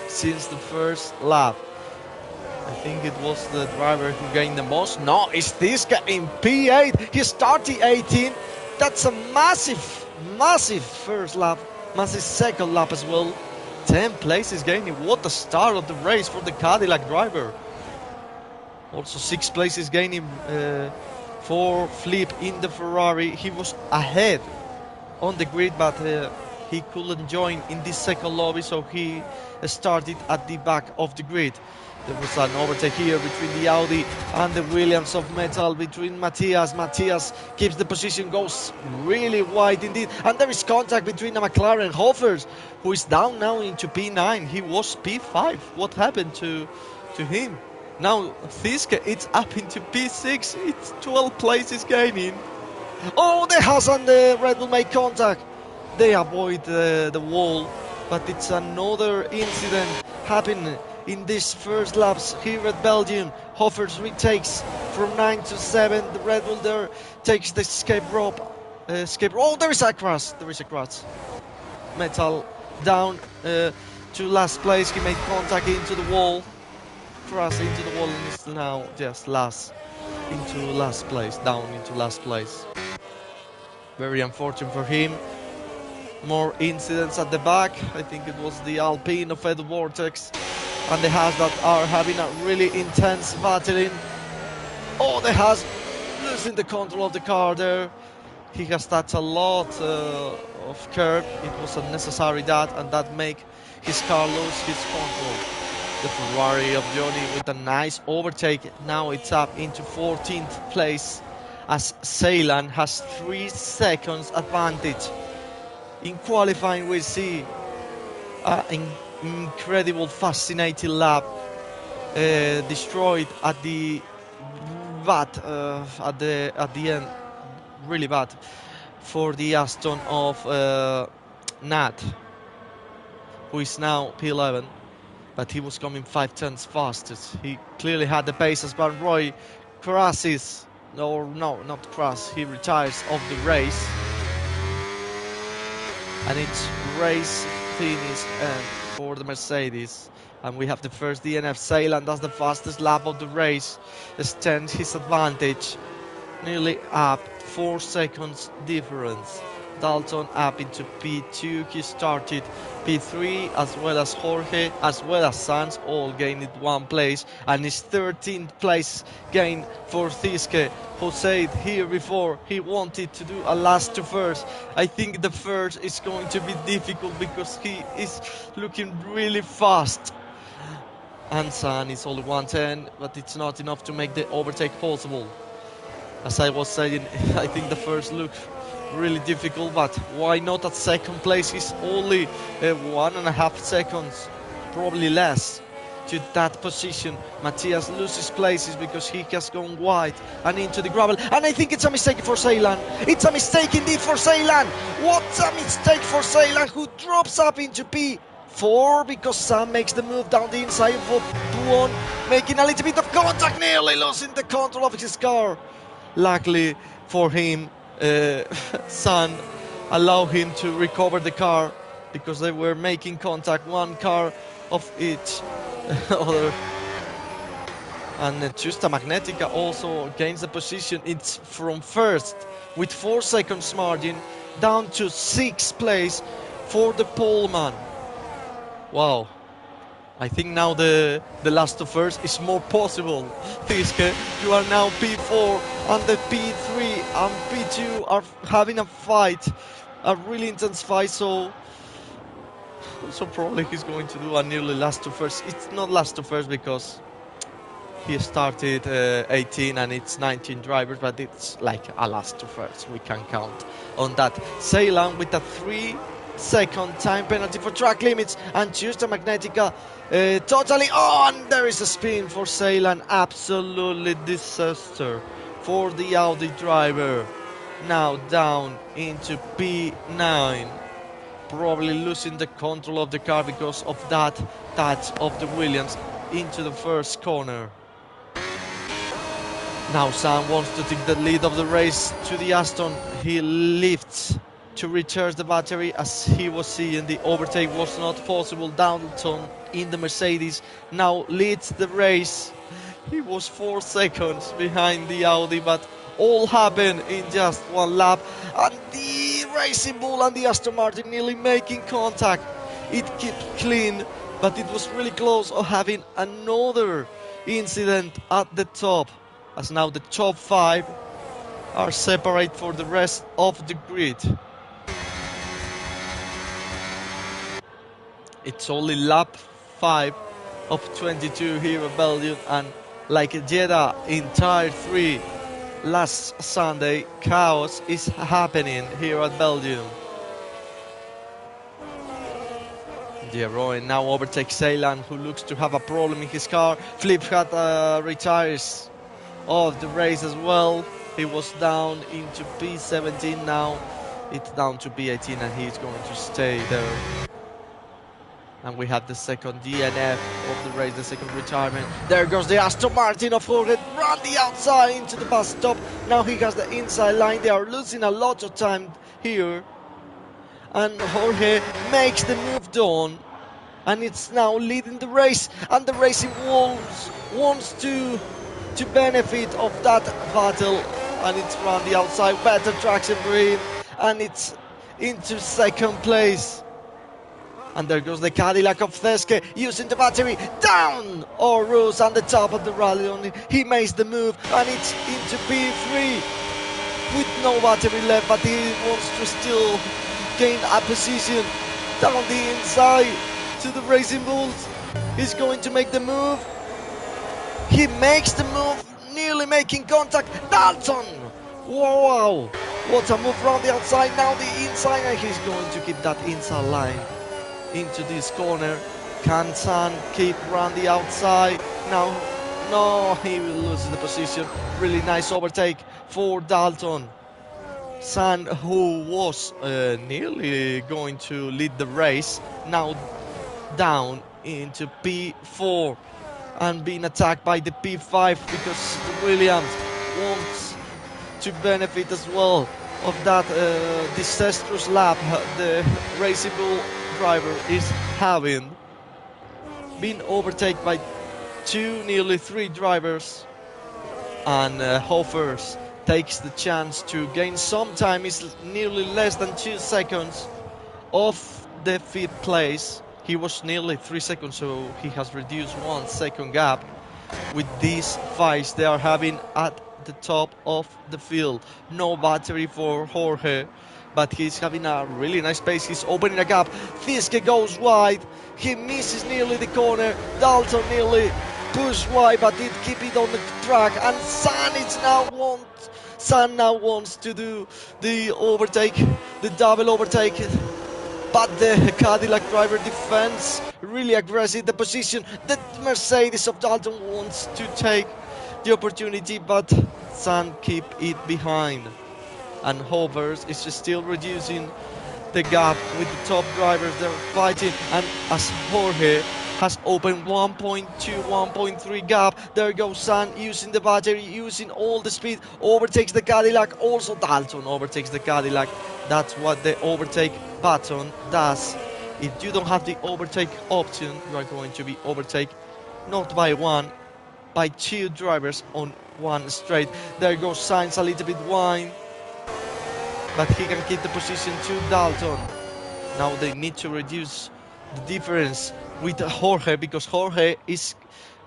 Speaker 1: since the first lap. I think it was the driver who gained the most. No, it's this guy in P8. He started 18. That's a massive first lap, massive second lap as well. 10 places gaining. What a start of the race for the Cadillac driver. Also 6 places gaining for Flip in the Ferrari. He was ahead on the grid, but he couldn't join in this second lobby, so he started at the back of the grid. There was an overtake here between the Audi and the Williams of Metal, between Matthias. Matthias keeps the position, goes really wide indeed. And there is contact between the McLaren Hoffers, who is down now into P9. He was P5. What happened to him? Now Fiske, it's up into P6. It's 12 places gaining. Oh, the Haas and the Red Bull make contact. They avoid the wall, but it's another incident happening in these first laps here at Belgium. Hoffers retakes from 9 to 7. The Red Bull there takes the escape rope. Oh, there is a crash. Metal down to last place. He made contact into the wall. Crash into the wall, and is now just into last place. Down into last place. Very unfortunate for him. More incidents at the back. I think it was the Alpine of Ed Vortex and the Haas that are having a really intense battling. Oh, the Haas losing the control of the car there. He has touched a lot of curb. It was unnecessary that, and that make his car lose his control. The Ferrari of Johnny with a nice overtake. Now it's up into 14th place as Ceylan has 3 seconds advantage. In qualifying we see an incredible fascinating lap destroyed at the at the end, really bad for the Aston of Nat, who is now P11, but he was coming 5 tenths fastest. He clearly had the paces, but Roy crashes. No, not crash. He retires of the race, and it's race finish for the Mercedes. And we have the first DNF Ceylan. That's the fastest lap of the race. Extends his advantage, nearly up 4 seconds difference. Dalton up into P2. He started P3, as well as Jorge, as well as Sanz, all gained 1 place, and his 13th place gain for Thiske, who said here before he wanted to do a last to first. I think the first is going to be difficult because he is looking really fast. And San is only 110, but it's not enough to make the overtake possible. As I was saying, I think the first looks really difficult, but why not at second place? Is only 1.5 seconds, probably less, to that position. Matthias loses places because he has gone wide and into the gravel, and I think it's a mistake for Ceylan. It's a mistake indeed for Ceylan. What a mistake for Ceylan, who drops up into P4 because Sam makes the move down the inside of Buon, making a little bit of contact, nearly losing the control of his car. Luckily for him, San allowed him to recover the car because they were making contact, 1 car of each other. And Justa Magnetica also gains the position. It's from first with 4 seconds margin down to 6th place for the poleman. Wow. I think now the last to first is more possible. Thiske, you are now P4, and the P3 and P2 are having a fight, a really intense fight, so probably he's going to do a nearly last to first. It's not last to first because he started 18 and it's 19 drivers, but it's like a last to first. We can count on that. Ceylan with a 3-second time penalty for track limits, and Justa Magnetica totally on. There is a spin for Ceylan. Absolutely disaster for the Audi driver. Now down into P9, probably losing the control of the car because of that touch of the Williams into the first corner. Now Sam wants to take the lead of the race to the Aston. He lifts to recharge the battery. As he was seeing, the overtake was not possible. Dalton in the Mercedes now leads the race. He was 4 seconds behind the Audi, but all happened in just 1 lap, and the Racing Bull and the Aston Martin nearly making contact. It kept clean, but it was really close of having another incident at the top, as now the top 5 are separate for the rest of the grid. It's only lap 5 of 22 here in Belgium, and like Jeddah in Tire 3 last Sunday, chaos is happening here at Belgium. Rowan now overtakes Ceylan, who looks to have a problem in his car. Fliphat retires of the race as well. He was down into P17 now. It's down to P18 and he's going to stay there. And we have the second DNF of the race, the second retirement. There goes the Aston Martin of Jorge, run the outside into the bus stop. Now he has the inside line. They are losing a lot of time here. And Jorge makes the move down. And it's now leading the race. And the Racing Wolves wants to benefit of that battle. And it's run the outside, better traction for him. And it's into second place. And there goes the Cadillac of Theske using the battery down. Orus on the top of the rally only. He makes the move and it's into P3 with no battery left, but he wants to still gain a position down the inside to the Racing Bulls. He's going to make the move. He makes the move, nearly making contact. Dalton! Wow! What a move from the outside, now the inside, and he's going to keep that inside line into this corner. Can San keep around the outside? Now, no, he will lose the position. Really nice overtake for Dalton. San, who was nearly going to lead the race, now down into P4 and being attacked by the P5 because Williams wants to benefit as well of that disastrous lap the Racing Bull driver is having. Being overtaken by two, nearly three drivers, and Hoffers takes the chance to gain some time. It's nearly less than 2 seconds off the 5th place. He was nearly 3 seconds, so he has reduced 1 second gap with these fights they are having at the top of the field. No battery for Jorge, but he's having a really nice pace. He's opening a gap. Fiske goes wide. He misses nearly the corner. Dalton nearly pushed wide, but did keep it on the track. And San now wants to do the overtake, the double overtake. But the Cadillac driver defends really aggressive the position. The Mercedes of Dalton wants to take the opportunity, but San keep it behind. And Hovers is still reducing the gap with the top drivers. They're fighting, and as Jorge has opened 1.2, 1.3 gap, there goes San using the battery, using all the speed, overtakes the Cadillac. Also Dalton overtakes the Cadillac. That's what the overtake button does. If you don't have the overtake option, you are going to be overtaken not by one, by two drivers on one straight. There goes Sainz a little bit wide, but he can keep the position to Dalton. Now they need to reduce the difference with Jorge, because Jorge is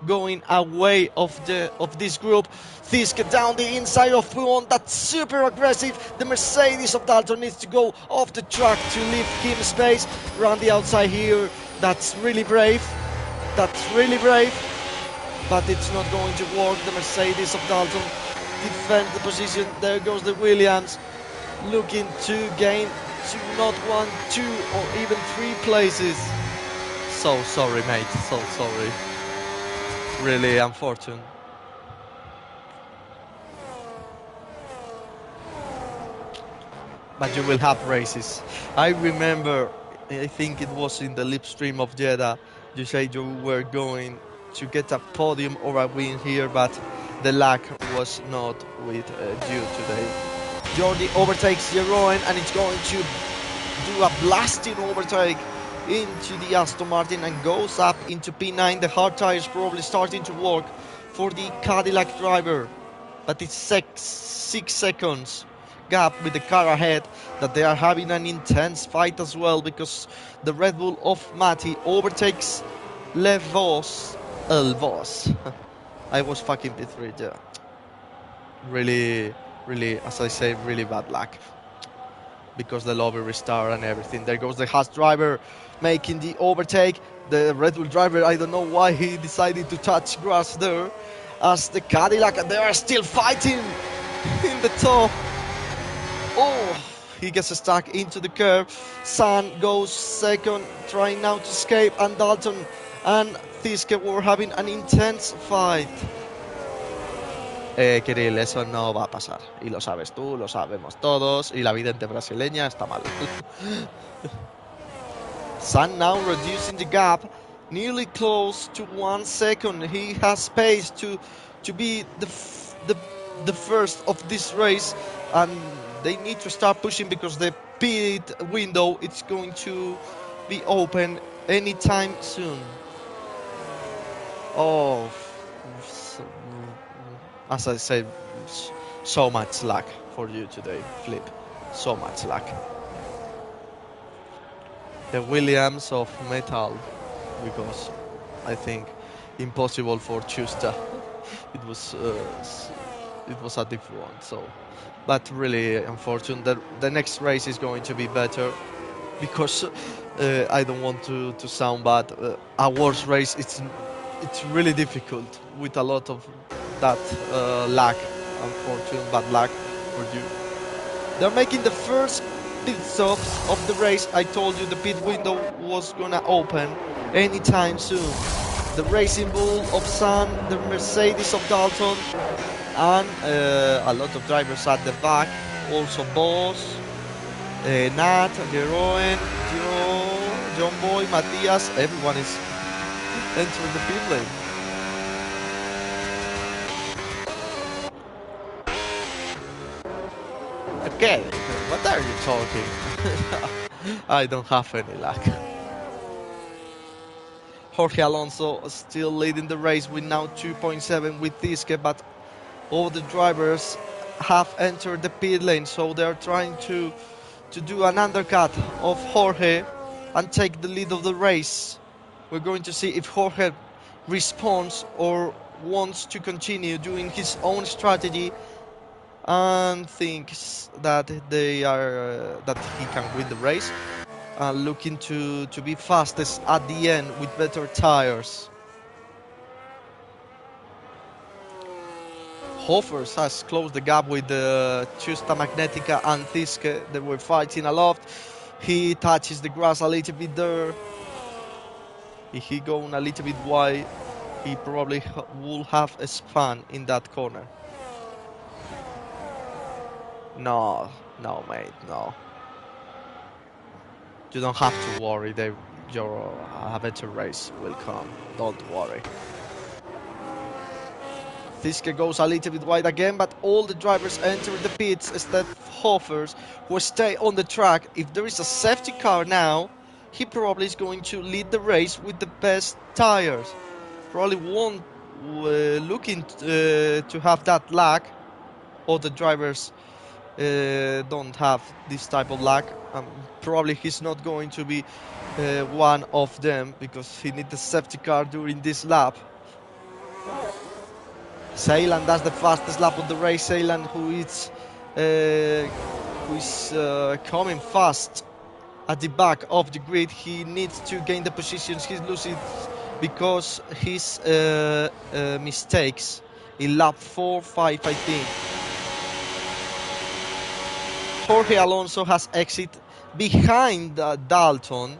Speaker 1: going away of this group. Fiske down the inside of Puon. That's super aggressive. The Mercedes of Dalton needs to go off the track to leave him space. Around the outside here. That's really brave. That's really brave. But it's not going to work. The Mercedes of Dalton defend the position. There goes the Williams, looking to gain not 1, 2 or even 3 places. So sorry, mate. So sorry. Really unfortunate. But you will have races. I remember, I think it was in the live stream of Jeddah, you said you were going to get a podium or a win here, but the luck was not with you today. Jordi overtakes Jeroen, and it's going to do a blasting overtake into the Aston Martin and goes up into P9. The hard tires probably starting to work for the Cadillac driver, but it's 6 seconds gap with the car ahead, that they are having an intense fight as well, because the Red Bull of Mati overtakes El Vos. I was fucking P3, yeah. Really, as I say, really bad luck, because the lobby restart and everything. There goes the Haas driver making the overtake. The Red Bull driver, I don't know why he decided to touch grass there, as the Cadillac, and they are still fighting in the top. Oh, he gets stuck into the curb. San goes second, trying now to escape, and Dalton and Fiske were having an intense fight. Kirill, eso no va a pasar. Y lo sabes tú, lo sabemos todos, y la vidente brasileña está mal. San now reducing the gap, nearly close to 1 second. He has space to be the first of this race, and they need to start pushing, because the pit window it's going to be open anytime soon. Oh, as I said, so much luck for you today, Flip. So much luck. The Williams of Metal, because I think impossible for Chusta. It was a different one. So, but really unfortunate. The next race is going to be better. because I don't want to sound bad. A worse race, it's really difficult with a lot of that lag, unfortunate bad luck for you. They're making the first pit stops of the race. I told you the pit window was gonna open anytime soon. The Racing Bull of Sun, the Mercedes of Dalton, and a lot of drivers at the back. Also Boss, Nat, Jeroen, John Boy, Matthias, everyone is entering the pit lane. Okay, what are you talking? I don't have any luck. Jorge Alonso still leading the race with now 2.7 with Tiske, but all the drivers have entered the pit lane, so they're trying to do an undercut of Jorge and take the lead of the race. We're going to see if Jorge responds or wants to continue doing his own strategy and thinks that that he can win the race, looking to be fastest at the end with better tires. Hoffers has closed the gap with Chusta Magnetica and Tiske. They were fighting a lot. He touches the grass a little bit there. If he going a little bit wide, he probably will have a span in that corner. No, mate, no. You don't have to worry. Your better race will come. Don't worry. Tiske goes a little bit wide again, but all the drivers enter the pits except Hoffers, who stay on the track. If there is a safety car now, he probably is going to lead the race with the best tires. Probably won't looking to have that lag. All the drivers don't have this type of lag. Probably he's not going to be one of them because he needs the safety car during this lap. Ceylan does the fastest lap of the race. Ceylan, who is coming fast at the back of the grid. He needs to gain the positions. He's losing because his mistakes in lap 4, 5, I think. Jorge Alonso has exited behind Dalton,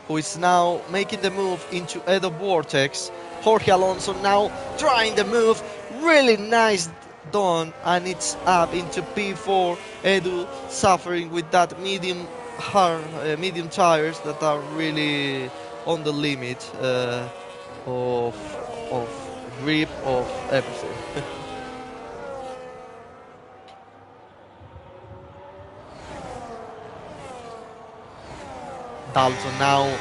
Speaker 1: who is now making the move into Edo Vortex. Jorge Alonso now trying the move. Really nice done, and it's up into P4. Edu suffering with that medium tires that are really on the limit of grip, of everything. Dalton now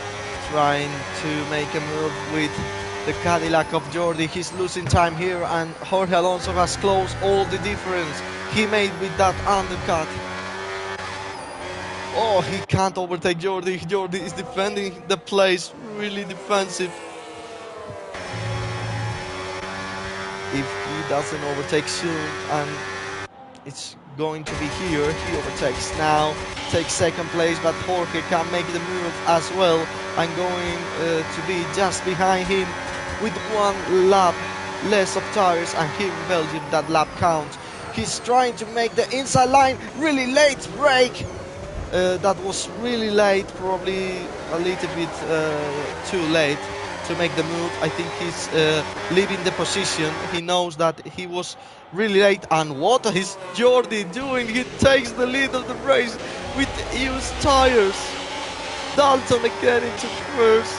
Speaker 1: trying to make a move with the Cadillac of Jordi. He's losing time here, and Jorge Alonso has closed all the difference he made with that undercut. Oh, he can't overtake Jordi. Jordi is defending the place, really defensive. If he doesn't overtake soon, and it's going to be here, he overtakes now, takes second place, but Jorge can make the move as well, and going to be just behind him with one lap less of tires. And here in Belgium that lap counts. He's trying to make the inside line, really late break. That was really late, probably a little bit too late to make the move. I think he's leaving the position. He knows that he was really late. And what is Jordi doing? He takes the lead of the race with used tires. Dalton again into first.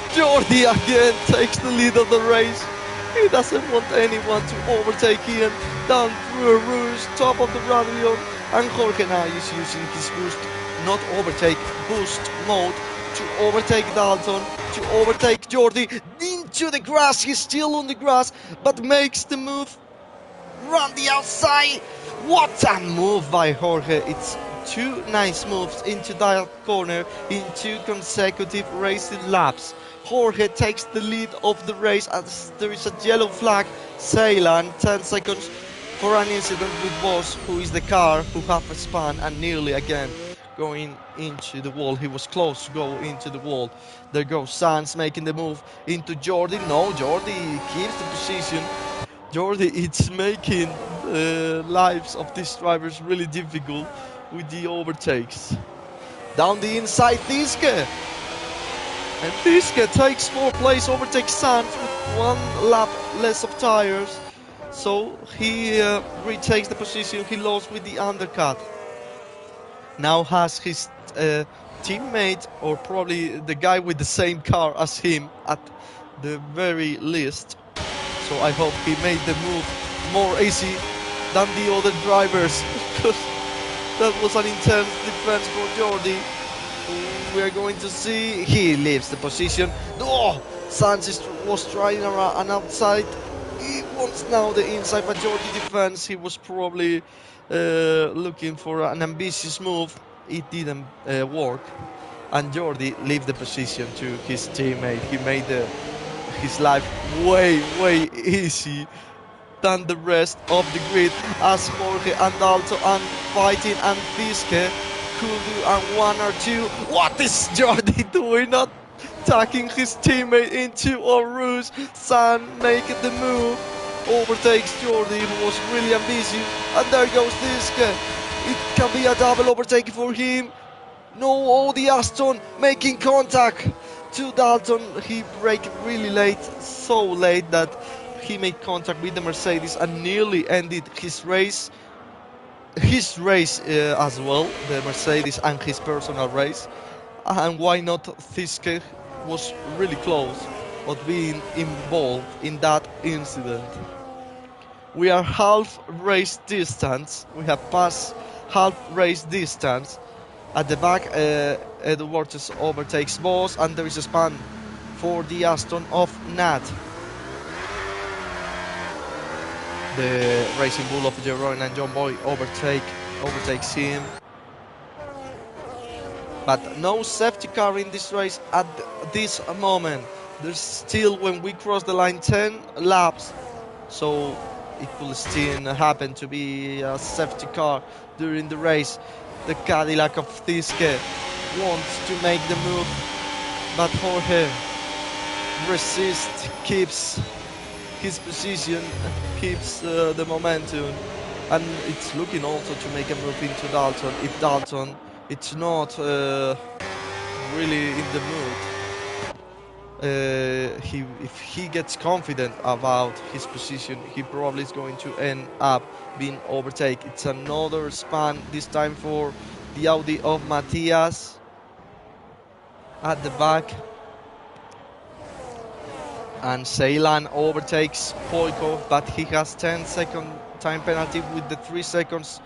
Speaker 1: Jordi again takes the lead of the race. He doesn't want anyone to overtake him. Down through a rouge, top of the radio. And Jorge now is using his boost, not overtake, boost mode to overtake Dalton, to overtake Jordi into the grass. He's still on the grass, but makes the move. Run the outside. What a move by Jorge. It's two nice moves into that corner in 2 consecutive racing laps. Jorge takes the lead of the race as there is a yellow flag. Ceylan, 10 seconds for an incident with Boss, who is the car who have a span and nearly again going into the wall. He was close to go into the wall. There goes Sanz making the move into Jordi. No, Jordi keeps the position. Jordi, it's making the lives of these drivers really difficult with the overtakes. Down the inside, Thiske. And Thiske takes 4th place, overtakes Sanz with 1 lap less of tires. So he retakes the position he lost with the undercut. Now has his teammate, or probably the guy with the same car as him, at the very least. So I hope he made the move more easy than the other drivers, because that was an intense defense for Jordi. We are going to see he leaves the position. Oh, Sanz was trying an outside. He wants now the inside, but Jordi defense. He was probably looking for an ambitious move. It didn't work, and Jordi leave the position to his teammate. He made his life way easy than the rest of the grid, as Jorge and Dalto and fighting and Thiske could do and 1 or 2. What is Jordi doing? Not attacking his teammate into or Rouge. San making the move, overtakes Jordi, who was really ambitious, and there goes Thiske. It can be a double overtake for him. No, oh, the Aston making contact to Dalton. He braked really late, so late that he made contact with the Mercedes and nearly ended his race. His race as well, the Mercedes, and his personal race. And why not, Thiske was really close of being involved in that incident. We are half race distance. We have passed half race distance. At the back, Edwards overtakes Boss, and there is a span for the Aston of Nat. The Racing Bull of Jeroen and John Boy overtakes him. But no safety car in this race at this moment. There's still, when we cross the line, 10 laps. So it will still happen to be a safety car during the race. The Cadillac of Thiske wants to make the move, but Jorge resists, keeps his position, keeps the momentum, and it's looking also to make a move into Dalton. If Dalton it's not really in the mood, if he gets confident about his position, he probably is going to end up being overtaken. It's another span, this time for the Audi of Matthias at the back. And Ceylan overtakes Poiko, but he has 10-second time penalty with the 3 seconds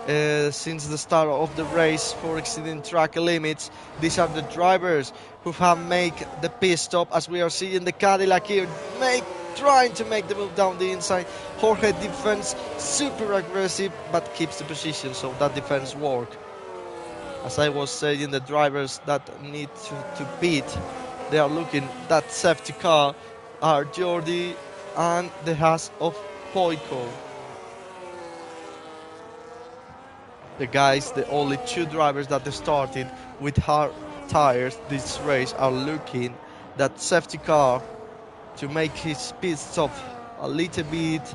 Speaker 1: since the start of the race for exceeding track limits. These are the drivers who have made the pit stop, as we are seeing the Cadillac here trying to make the move down the inside. Jorge defense super aggressive, but keeps the position, so that defense work. As I was saying, the drivers that need to pit, they are looking that safety car are Jordi and the Haas of Poiko. The guys, the only 2 drivers that started with hard tires this race, are looking that safety car to make his pit stop a little bit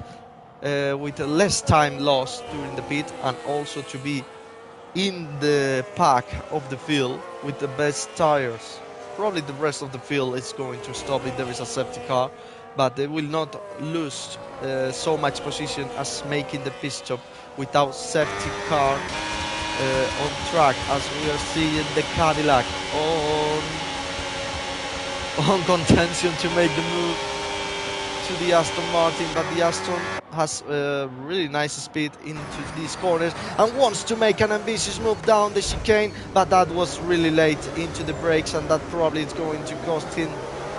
Speaker 1: with less time lost during the pit, and also to be in the pack of the field with the best tires. Probably the rest of the field is going to stop if there is a safety car, but they will not lose so much position as making the pit stop without safety car on track, as we are seeing the Cadillac on contention to make the move to the Aston Martin, but the Aston has really nice speed into these corners and wants to make an ambitious move down the chicane, but that was really late into the brakes, and that probably is going to cost him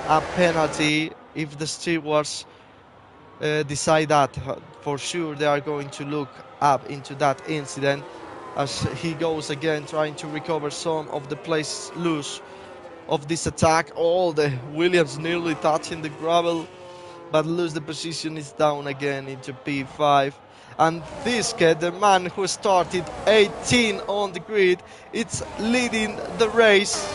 Speaker 1: a penalty if the stewards decide that. For sure they are going to look up into that incident, as he goes again trying to recover some of the place loose of this attack. All the Williams nearly touching the gravel, but lose the position, is down again into P5. And Thiske, the man who started 18 on the grid, it's leading the race.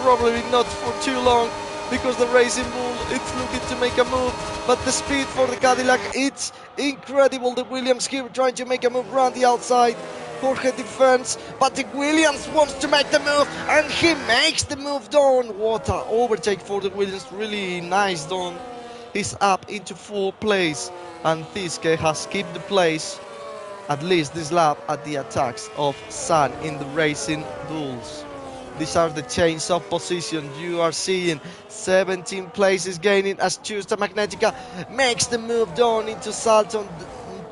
Speaker 1: Probably not for too long, because the Racing Bull, it's looking to make a move, but the speed for the Cadillac, it's incredible. The Williams here trying to make a move around the outside. Jorge defends, but the Williams wants to make the move, and he makes the move down. What an overtake for the Williams, really nice done. He's up into 4th place, and Thiske has kept the place, at least this lap, at the attacks of San in the Racing Bulls. These are the change of position. You are seeing 17 places gaining as Tusta Magnetica makes the move down into Salton,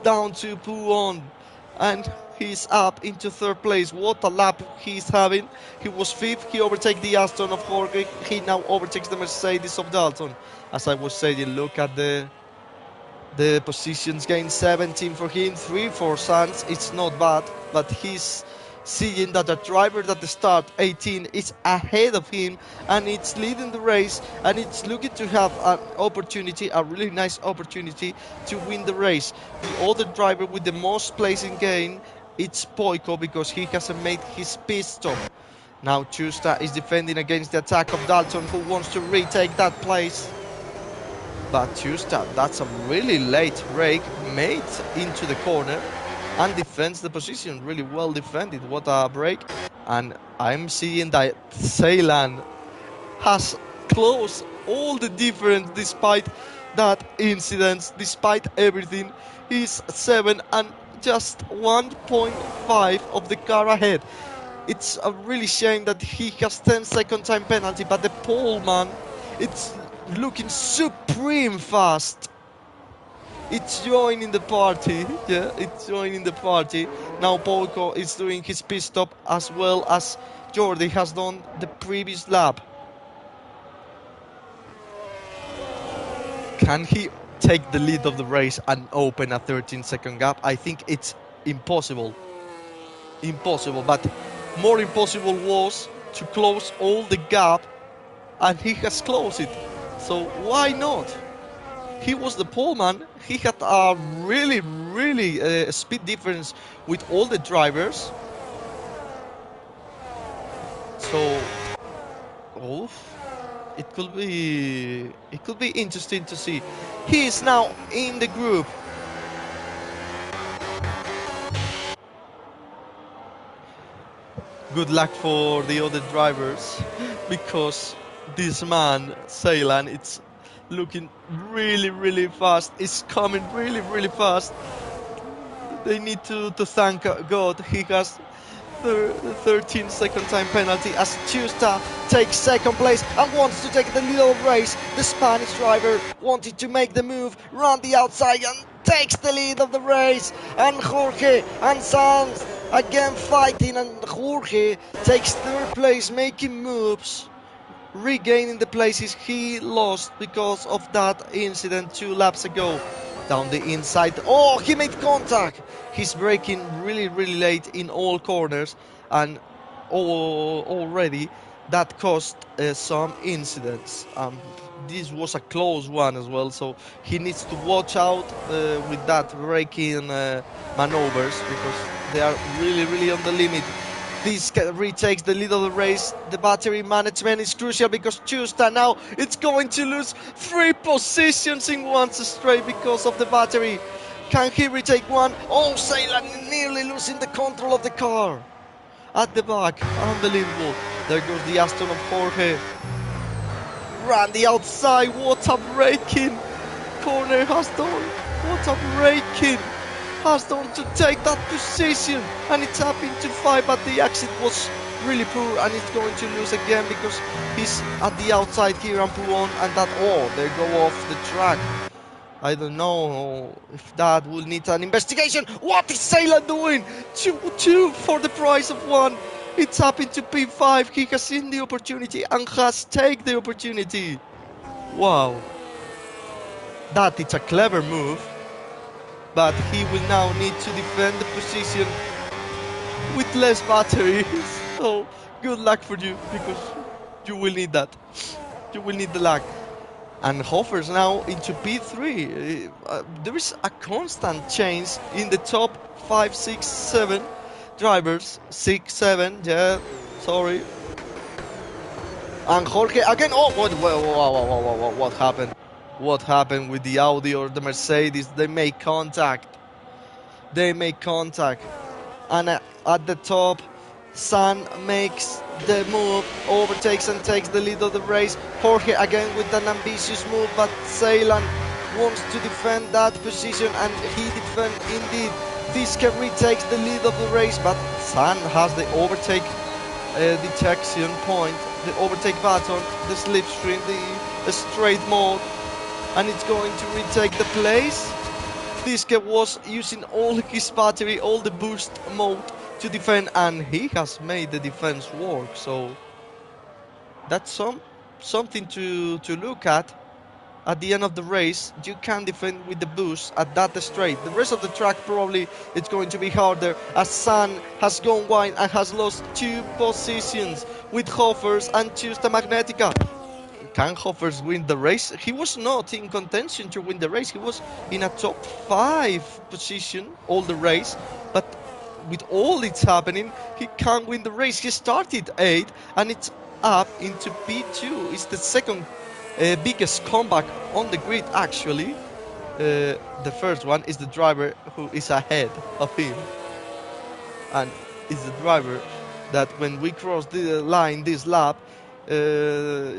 Speaker 1: down to Puon, and he's up into 3rd place. What a lap he's having. He was 5th, he overtakes the Aston of Jorge, he now overtakes the Mercedes of Dalton. As I was saying, look at the positions gained. 17 for him, 3 for Sanz. It's not bad, but he's seeing that the driver at the start 18 is ahead of him, and it's leading the race, and it's looking to have an opportunity, a really nice opportunity to win the race. The other driver with the most placing gain, it's Poico, because he hasn't made his pit stop. Now Tusta is defending against the attack of Dalton, who wants to retake that place. But Tusta, that's a really late brake made into the corner and defends the position. Really well defended. What a break. And I'm seeing that Ceylan has closed all the difference despite that incident, despite everything. He's 7 and just 1.5 of the car ahead. It's a really shame that he has 10-second time penalty, but the pole man, it's looking supreme fast. It's joining the party. Yeah, it's joining the party. Now Poico is doing his pit stop as well as Jordi has done the previous lap. Can he take the lead of the race and open a 13-second gap? I think it's impossible. Impossible, but more impossible was to close all the gap, and he has closed it. So why not? He was the pole man. He had a really speed difference with all the drivers. So, it could be interesting to see. He is now in the group. Good luck for the other drivers, because this man Ceylan, it's looking really fast. It's coming really fast. They need to thank God. He has the 13-second time penalty as Tusta takes 2nd place and wants to take the little race. The Spanish driver wanted to make the move, run the outside, and takes the lead of the race. And Jorge and Sanz again fighting, and Jorge takes 3rd place, making moves, regaining the places he lost because of that incident 2 laps ago. Down the inside, oh, he made contact. He's braking really late in all corners, and already that caused some incidents. This was a close one as well, so he needs to watch out with that braking maneuvers, because they are really on the limit. This retakes the lead of the race. The battery management is crucial, because Tusta now it's going to lose 3 positions in one straight because of the battery. Can he retake one? Oh, Ceylan nearly losing the control of the car. At the back, unbelievable. There goes the Aston of Jorge. Ran the outside. What a braking corner has done. What a braking has done to take that position, and it's up into 5, but the exit was really poor, and it's going to lose again because he's at the outside here and Puon, and that, they go off the track. I don't know if that will need an investigation. What is Ceylan doing? Two for the price of 1. It's up into P5. He has seen the opportunity and has taken the opportunity. Wow, that is a clever move. But he will now need to defend the position with less batteries. So good luck for you, because you will need that. You will need the luck. and hovers now into P3. There is a constant change in the top 5, 6, 7 drivers. 6, 7, yeah, sorry. And Jorge again. Oh, what happened? What happened with the Audi or the Mercedes? They make contact. They make contact. And at the top, San makes the move, overtakes and takes the lead of the race. Jorge again with an ambitious move, but Ceylan wants to defend that position, and he defends indeed. Fiske retakes the lead of the race, but San has the overtake detection point, the overtake button, the slipstream, the straight mode, and it's going to retake the place. Fiske was using all his battery, all the boost mode to defend, and he has made the defense work. So that's something to look at. At the end of the race, you can defend with the boost at that straight. The rest of the track probably it's going to be harder, as San has gone wide and has lost 2 positions with Hoffers and Tusta Magnetica. Can Hoffers win the race? He was not in contention to win the race. He was in a top 5 position all the race, but with all it's happening, he can't win the race. He started 8 and it's up into P2. It's the second biggest comeback on the grid, actually. The first one is the driver who is ahead of him, and is the driver that when we cross the line this lap,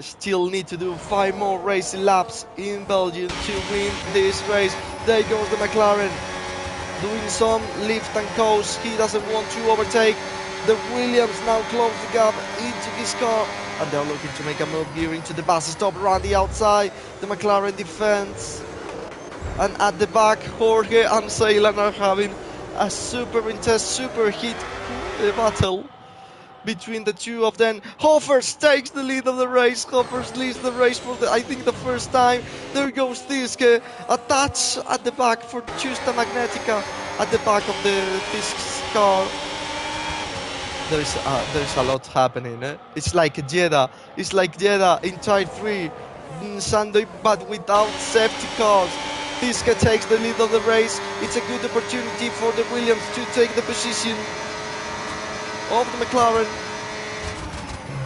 Speaker 1: still need to do 5 more racing laps in Belgium to win this race. There goes the McLaren doing some lift and coast. He doesn't want to overtake. The Williams now close the gap into his car, and they're looking to make a move here into the bus stop around the outside. The McLaren defense, and at the back Jorge and Ceylan are having a super intense, super heat battle between the two of them. Hoffers takes the lead of the race. Hoffers leads the race for I think the first time. There goes Fiske, a touch at the back for Tusta Magnetica at the back of the Fiske's car. There's a lot happening. It's like Jeddah. It's like Jeddah in Type 3 Sunday, but without safety cars. Fiske takes the lead of the race. It's a good opportunity for the Williams to take the position of the McLaren,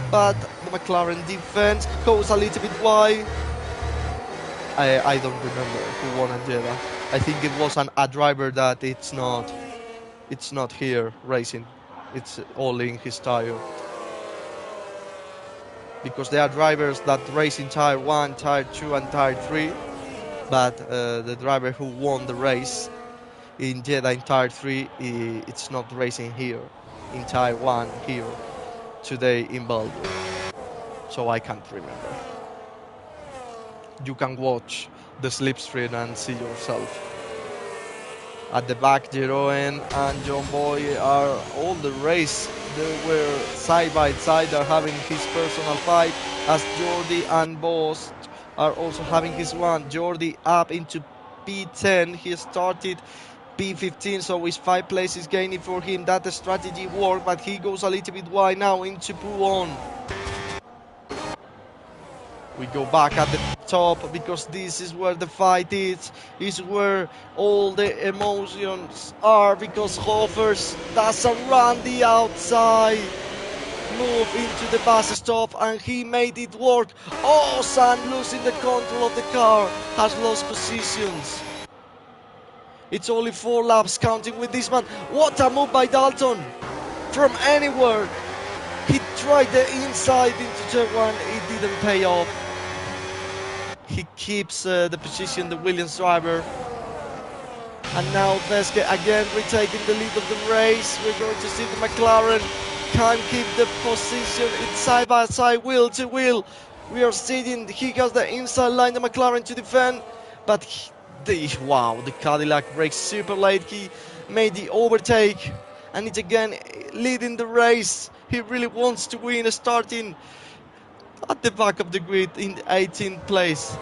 Speaker 1: but the McLaren defense goes a little bit wide. I don't remember who won at Jeddah. I think it was a driver that it's not here racing. It's all in his tire, because there are drivers that race in Tire 1, Tire 2 and Tire 3, but the driver who won the race in Jeddah in Tire 3, it's not racing here in Tire 1 here today in Belgium. So I can't remember. You can watch the slipstream and see yourself. At the back, Jeroen and John Boy are all the race. They were side by side. They're having his personal fight, as Jordi and Bost are also having his one. Jordi up into P10. He started P15, so it's 5 places gaining for him. That strategy worked, but he goes a little bit wide now into Pouon. We go back at the top, because this is where the fight is where all the emotions are, because Hoffers does a run the outside move into the bus stop, and he made it work. Oh, San losing the control of the car, has lost positions. It's only 4 laps counting with this man. What a move by Dalton from anywhere. He tried the inside into turn 1, it didn't pay off. He keeps the position, the Williams driver. And now Fiske again retaking the lead of the race. We're going to see the McLaren can't keep the position. It's side by side, wheel to wheel. We are seeing he has the inside line, the McLaren to defend. But the Cadillac brakes super late. He made the overtake, and it's again leading the race. He really wants to win, starting at the back of the grid in 18th place.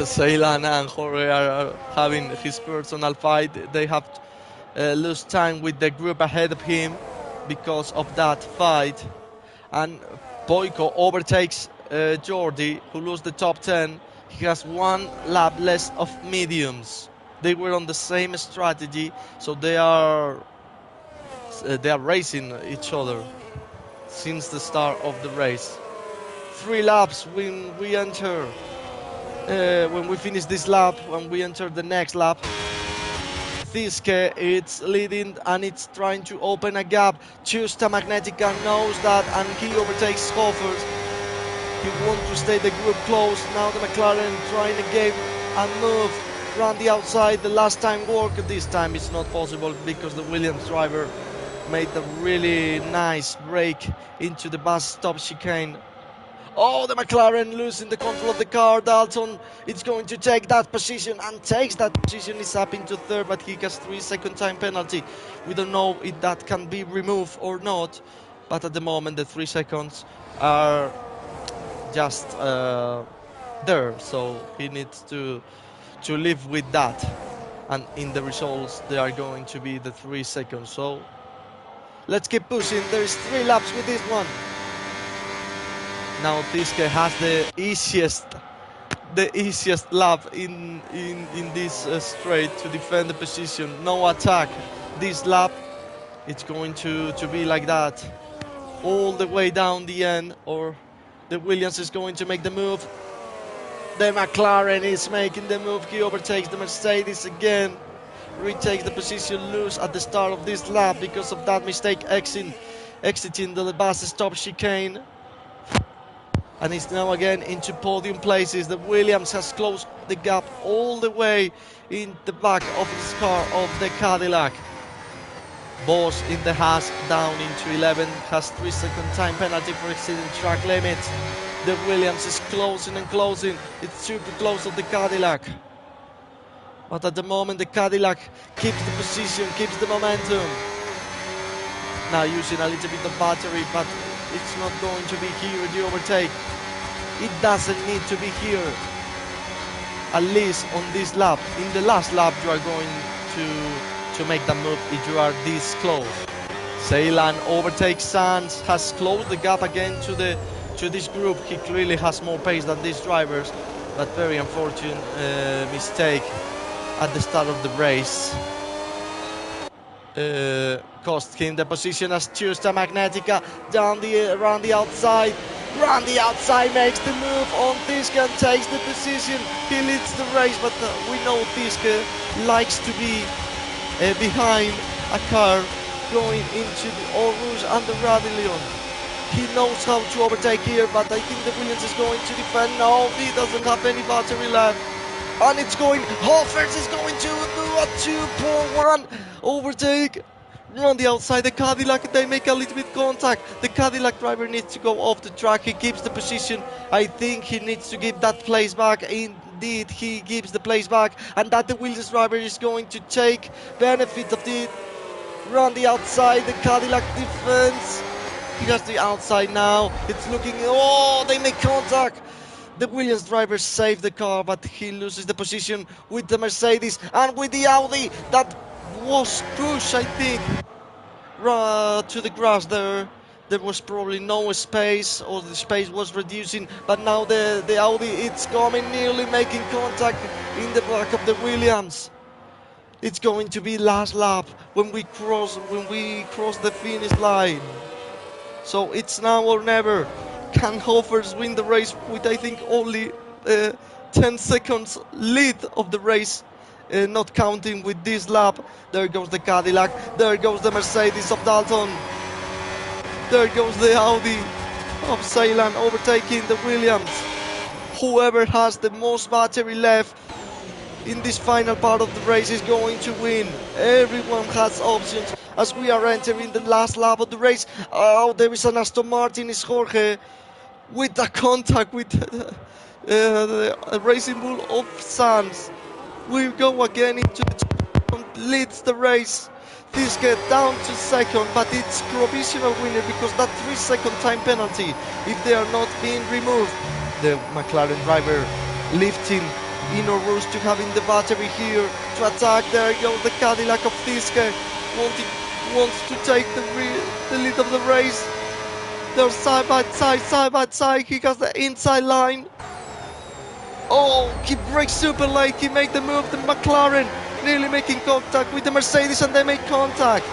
Speaker 1: Ceylan and Jorge are having his personal fight. They have lost time with the group ahead of him. because of that fight. And Boyko overtakes Jordi, who loses the top 10. He has 1 lap less of mediums. They were on the same strategy, so they are racing each other since the start of the race. 3 laps when we enter. When we finish this lap, when we enter the next lap, Fiske, it's leading and it's trying to open a gap. Justa Magnetica knows that and he overtakes Hoffers. He wants to stay the group close. Now the McLaren trying again and move around the outside. The last time work, this time it's not possible because the Williams driver made a really nice break into the bus stop chicane. Oh, the McLaren losing the control of the car. Dalton is going to take that position and takes that position. He's up into third, but he has 3-second time penalty. We don't know if that can be removed or not, but at the moment the 3 seconds are just there, so he needs to live with that. And in the results, they are going to be the 3 seconds. So let's keep pushing. There's 3 laps with this one. Now Fiske has the easiest lap in this straight to defend the position. No attack this lap. It's going to be like that all the way down the end, or the Williams is going to make the move. The McLaren is making the move. He overtakes the Mercedes again. Retakes the position loose at the start of this lap because of that mistake exiting the bus stop chicane. And it's now again into podium places. The Williams has closed the gap all the way in the back of his car of the Cadillac. Boss in the Haas down into 11, has 3-second time penalty for exceeding track limits. The Williams is closing and closing. It's super close of the Cadillac. But at the moment the Cadillac keeps the position, keeps the momentum. Now using a little bit of battery, but it's not going to be here, the overtake. It doesn't need to be here. At least on this lap. In the last lap you are going to make the move if you are this close. Ceylan overtakes Sanz, has closed the gap again to this group. He clearly has more pace than these drivers, but very unfortunate mistake at the start of the race. Cost him the position as Justa Magnetica around the outside. Around the outside makes the move on Fiske and takes the position. He leads the race, but we know Fiske likes to be behind a car going into the Eau Rouge and the Radillon. He knows how to overtake here, but I think the Williams is going to defend. No, he doesn't have any battery left. And it's going, Hoffers is going to do a 2.1 overtake. On the outside, the Cadillac, they make a little bit contact. The Cadillac driver needs to go off the track. He keeps the position. I think he needs to give that place back. Indeed, he gives the place back. And that the Williams driver is going to take benefit of it. Run the outside, the Cadillac defense. He has the outside now. It's looking, oh, they make contact. The Williams driver saved the car, but he loses the position with the Mercedes and with the Audi that was pushed, I think, to the grass there. There was probably no space, or the space was reducing, but now the Audi, it's coming, nearly making contact in the back of the Williams. It's going to be last lap when we cross the finish line. So it's now or never. Can Hoffers win the race with, I think, only 10 seconds lead of the race, not counting with this lap? There goes the Cadillac, there goes the Mercedes of Dalton, there goes the Audi of Ceylan overtaking the Williams. Whoever has the most battery left in this final part of the race is going to win. Everyone has options as we are entering the last lap of the race. Oh, there is an Aston Martin, is Jorge, with the contact with the Racing Bull of Sanz. We go again into the leads the race. Fiske down to second, but it's provisional winner because that 3-second time penalty, if they are not being removed. The McLaren driver lifting in Eau Rouge to having the battery here to attack. There goes the Cadillac of Fiske, wants to take the the lead of the race. They're side by side, side by side. He has the inside line. Oh, he brakes super late. He made the move. The McLaren nearly making contact with the Mercedes, and they make contact.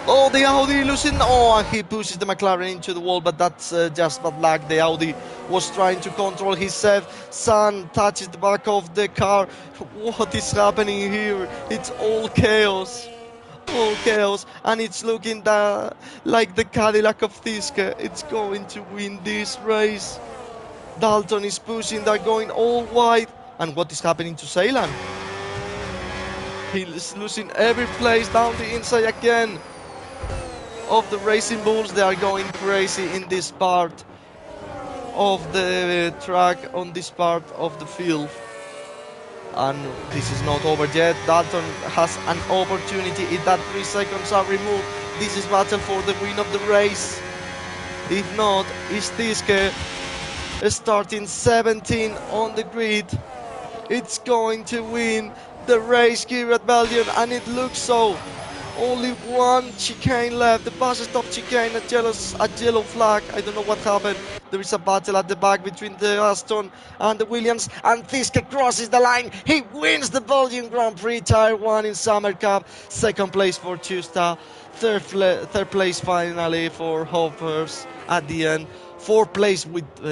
Speaker 1: Oh, the Audi losing. Oh, and he pushes the McLaren into the wall, but that's just bad luck. The Audi was trying to control himself. Sun touches the back of the car. What is happening here? It's all chaos. All chaos. And it's looking like the Cadillac of Tiske. It's going to win this race. Dalton is pushing. They're going all wide. And what is happening to Ceylan? He's losing every place down the inside again of the Racing Bulls. They are going crazy in this part of the track, on this part of the field. And this is not over yet. Dalton has an opportunity. If that 3 seconds are removed, this is battle for the win of the race. If not, it's Tiske starting 17 on the grid. It's going to win the race here at Belgium, and it looks so. Only one chicane left, the bus stop chicane, a yellow flag. I don't know what happened. There is a battle at the back between the Aston and the Williams, and Tiske crosses the line. He wins the Belgian Grand Prix Tire 1 in Summer Cup. Second place for Tusta, third place finally for Hoppers at the end. Fourth place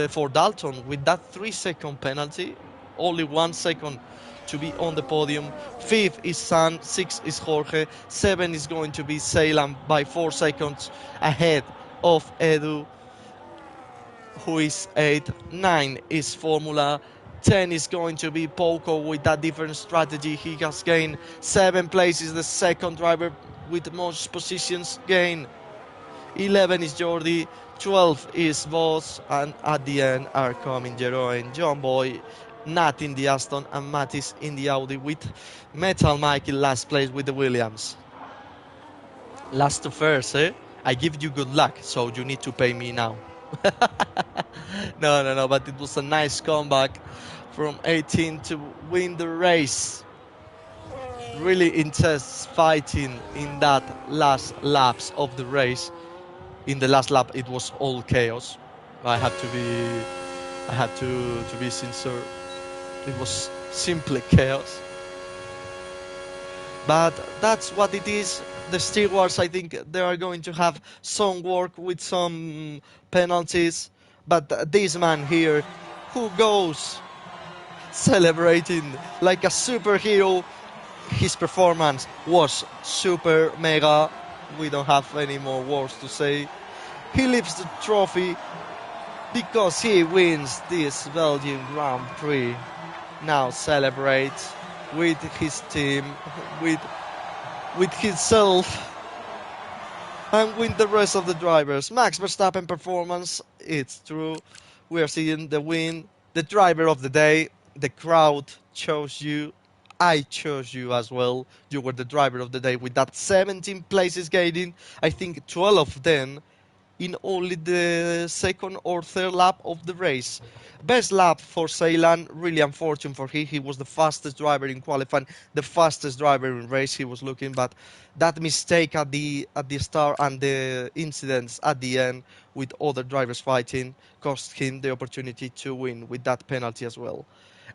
Speaker 1: for Dalton with that 3 second penalty. Only 1 second to be on the podium. Fifth is San, 6 is Jorge, 7 is going to be Ceylan by 4 seconds ahead of Edu, who is 8. 9 is Formula, 10 is going to be Poco with that different strategy. He has gained 7 places, the second driver with the most positions gained. 11 is Jordi, 12 is Voss, and at the end are coming Jeroen, John Boy, Nat in the Aston, and Mattis in the Audi, with Metal Mike in last place with the Williams. Last to first, eh? I give you good luck, so you need to pay me now. No, but it was a nice comeback from 18 to win the race. Really intense fighting in that last laps of the race. In the last lap, it was all chaos. I had to be sincere. It was simply chaos. But that's what it is. The stewards, I think they are going to have some work with some penalties. But this man here, who goes celebrating like a superhero, his performance was super mega. We don't have any more words to say. He lifts the trophy because he wins this Belgian Grand Prix. Now celebrates with his team, with himself, and with the rest of the drivers. Max Verstappen performance, it's true. We are seeing the win, the driver of the day. The crowd chose you. I chose you as well. You were the driver of the day with that 17 places gaining. I think 12 of them in only the second or third lap of the race. Best lap for Ceylan, really unfortunate for him. He was the fastest driver in qualifying, the fastest driver in race he was looking, but that mistake at the start and the incidents at the end with other drivers fighting cost him the opportunity to win with that penalty as well.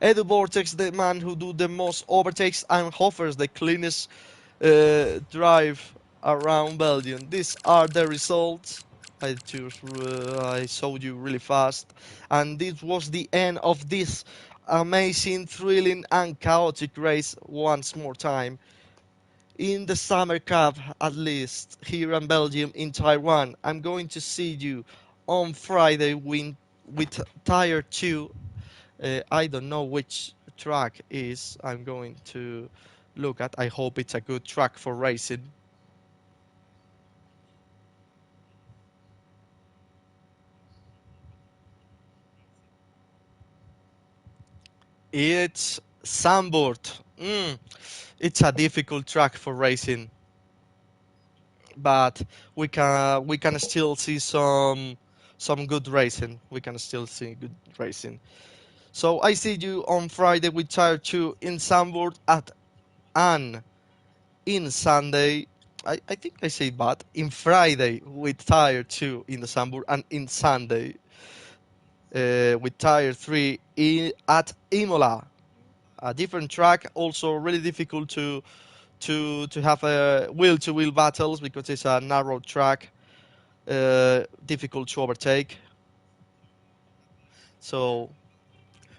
Speaker 1: Edu Vortex, the man who do the most overtakes and offers the cleanest drive around Belgium. These are the results. I showed you really fast, and this was the end of this amazing, thrilling and chaotic race once more time. In the Summer Cup, at least, here in Belgium, in Taiwan. I'm going to see you on Friday with Tire 2. I don't know which track is I'm going to look at. I hope it's a good track for racing. It's Zandvoort. It's a difficult track for racing, but we can still see some good racing. We can still see good racing. So I see you on Friday with Tire 2 in Zandvoort and in Sunday I think I say bad. In Friday with tire 2 in the Sandburg, and in Sunday with tire 3 at Imola. A different track, also really difficult to have a wheel-to-wheel battles because it's a narrow track, difficult to overtake. So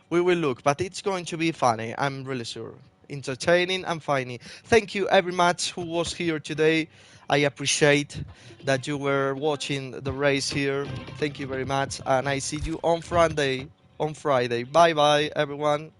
Speaker 1: we will look, but it's going to be funny. I'm really sure. Entertaining and funny. Thank you very much who was here today. I appreciate that you were watching the race here. Thank you very much, and I see you on Friday. On Friday. Bye bye, everyone.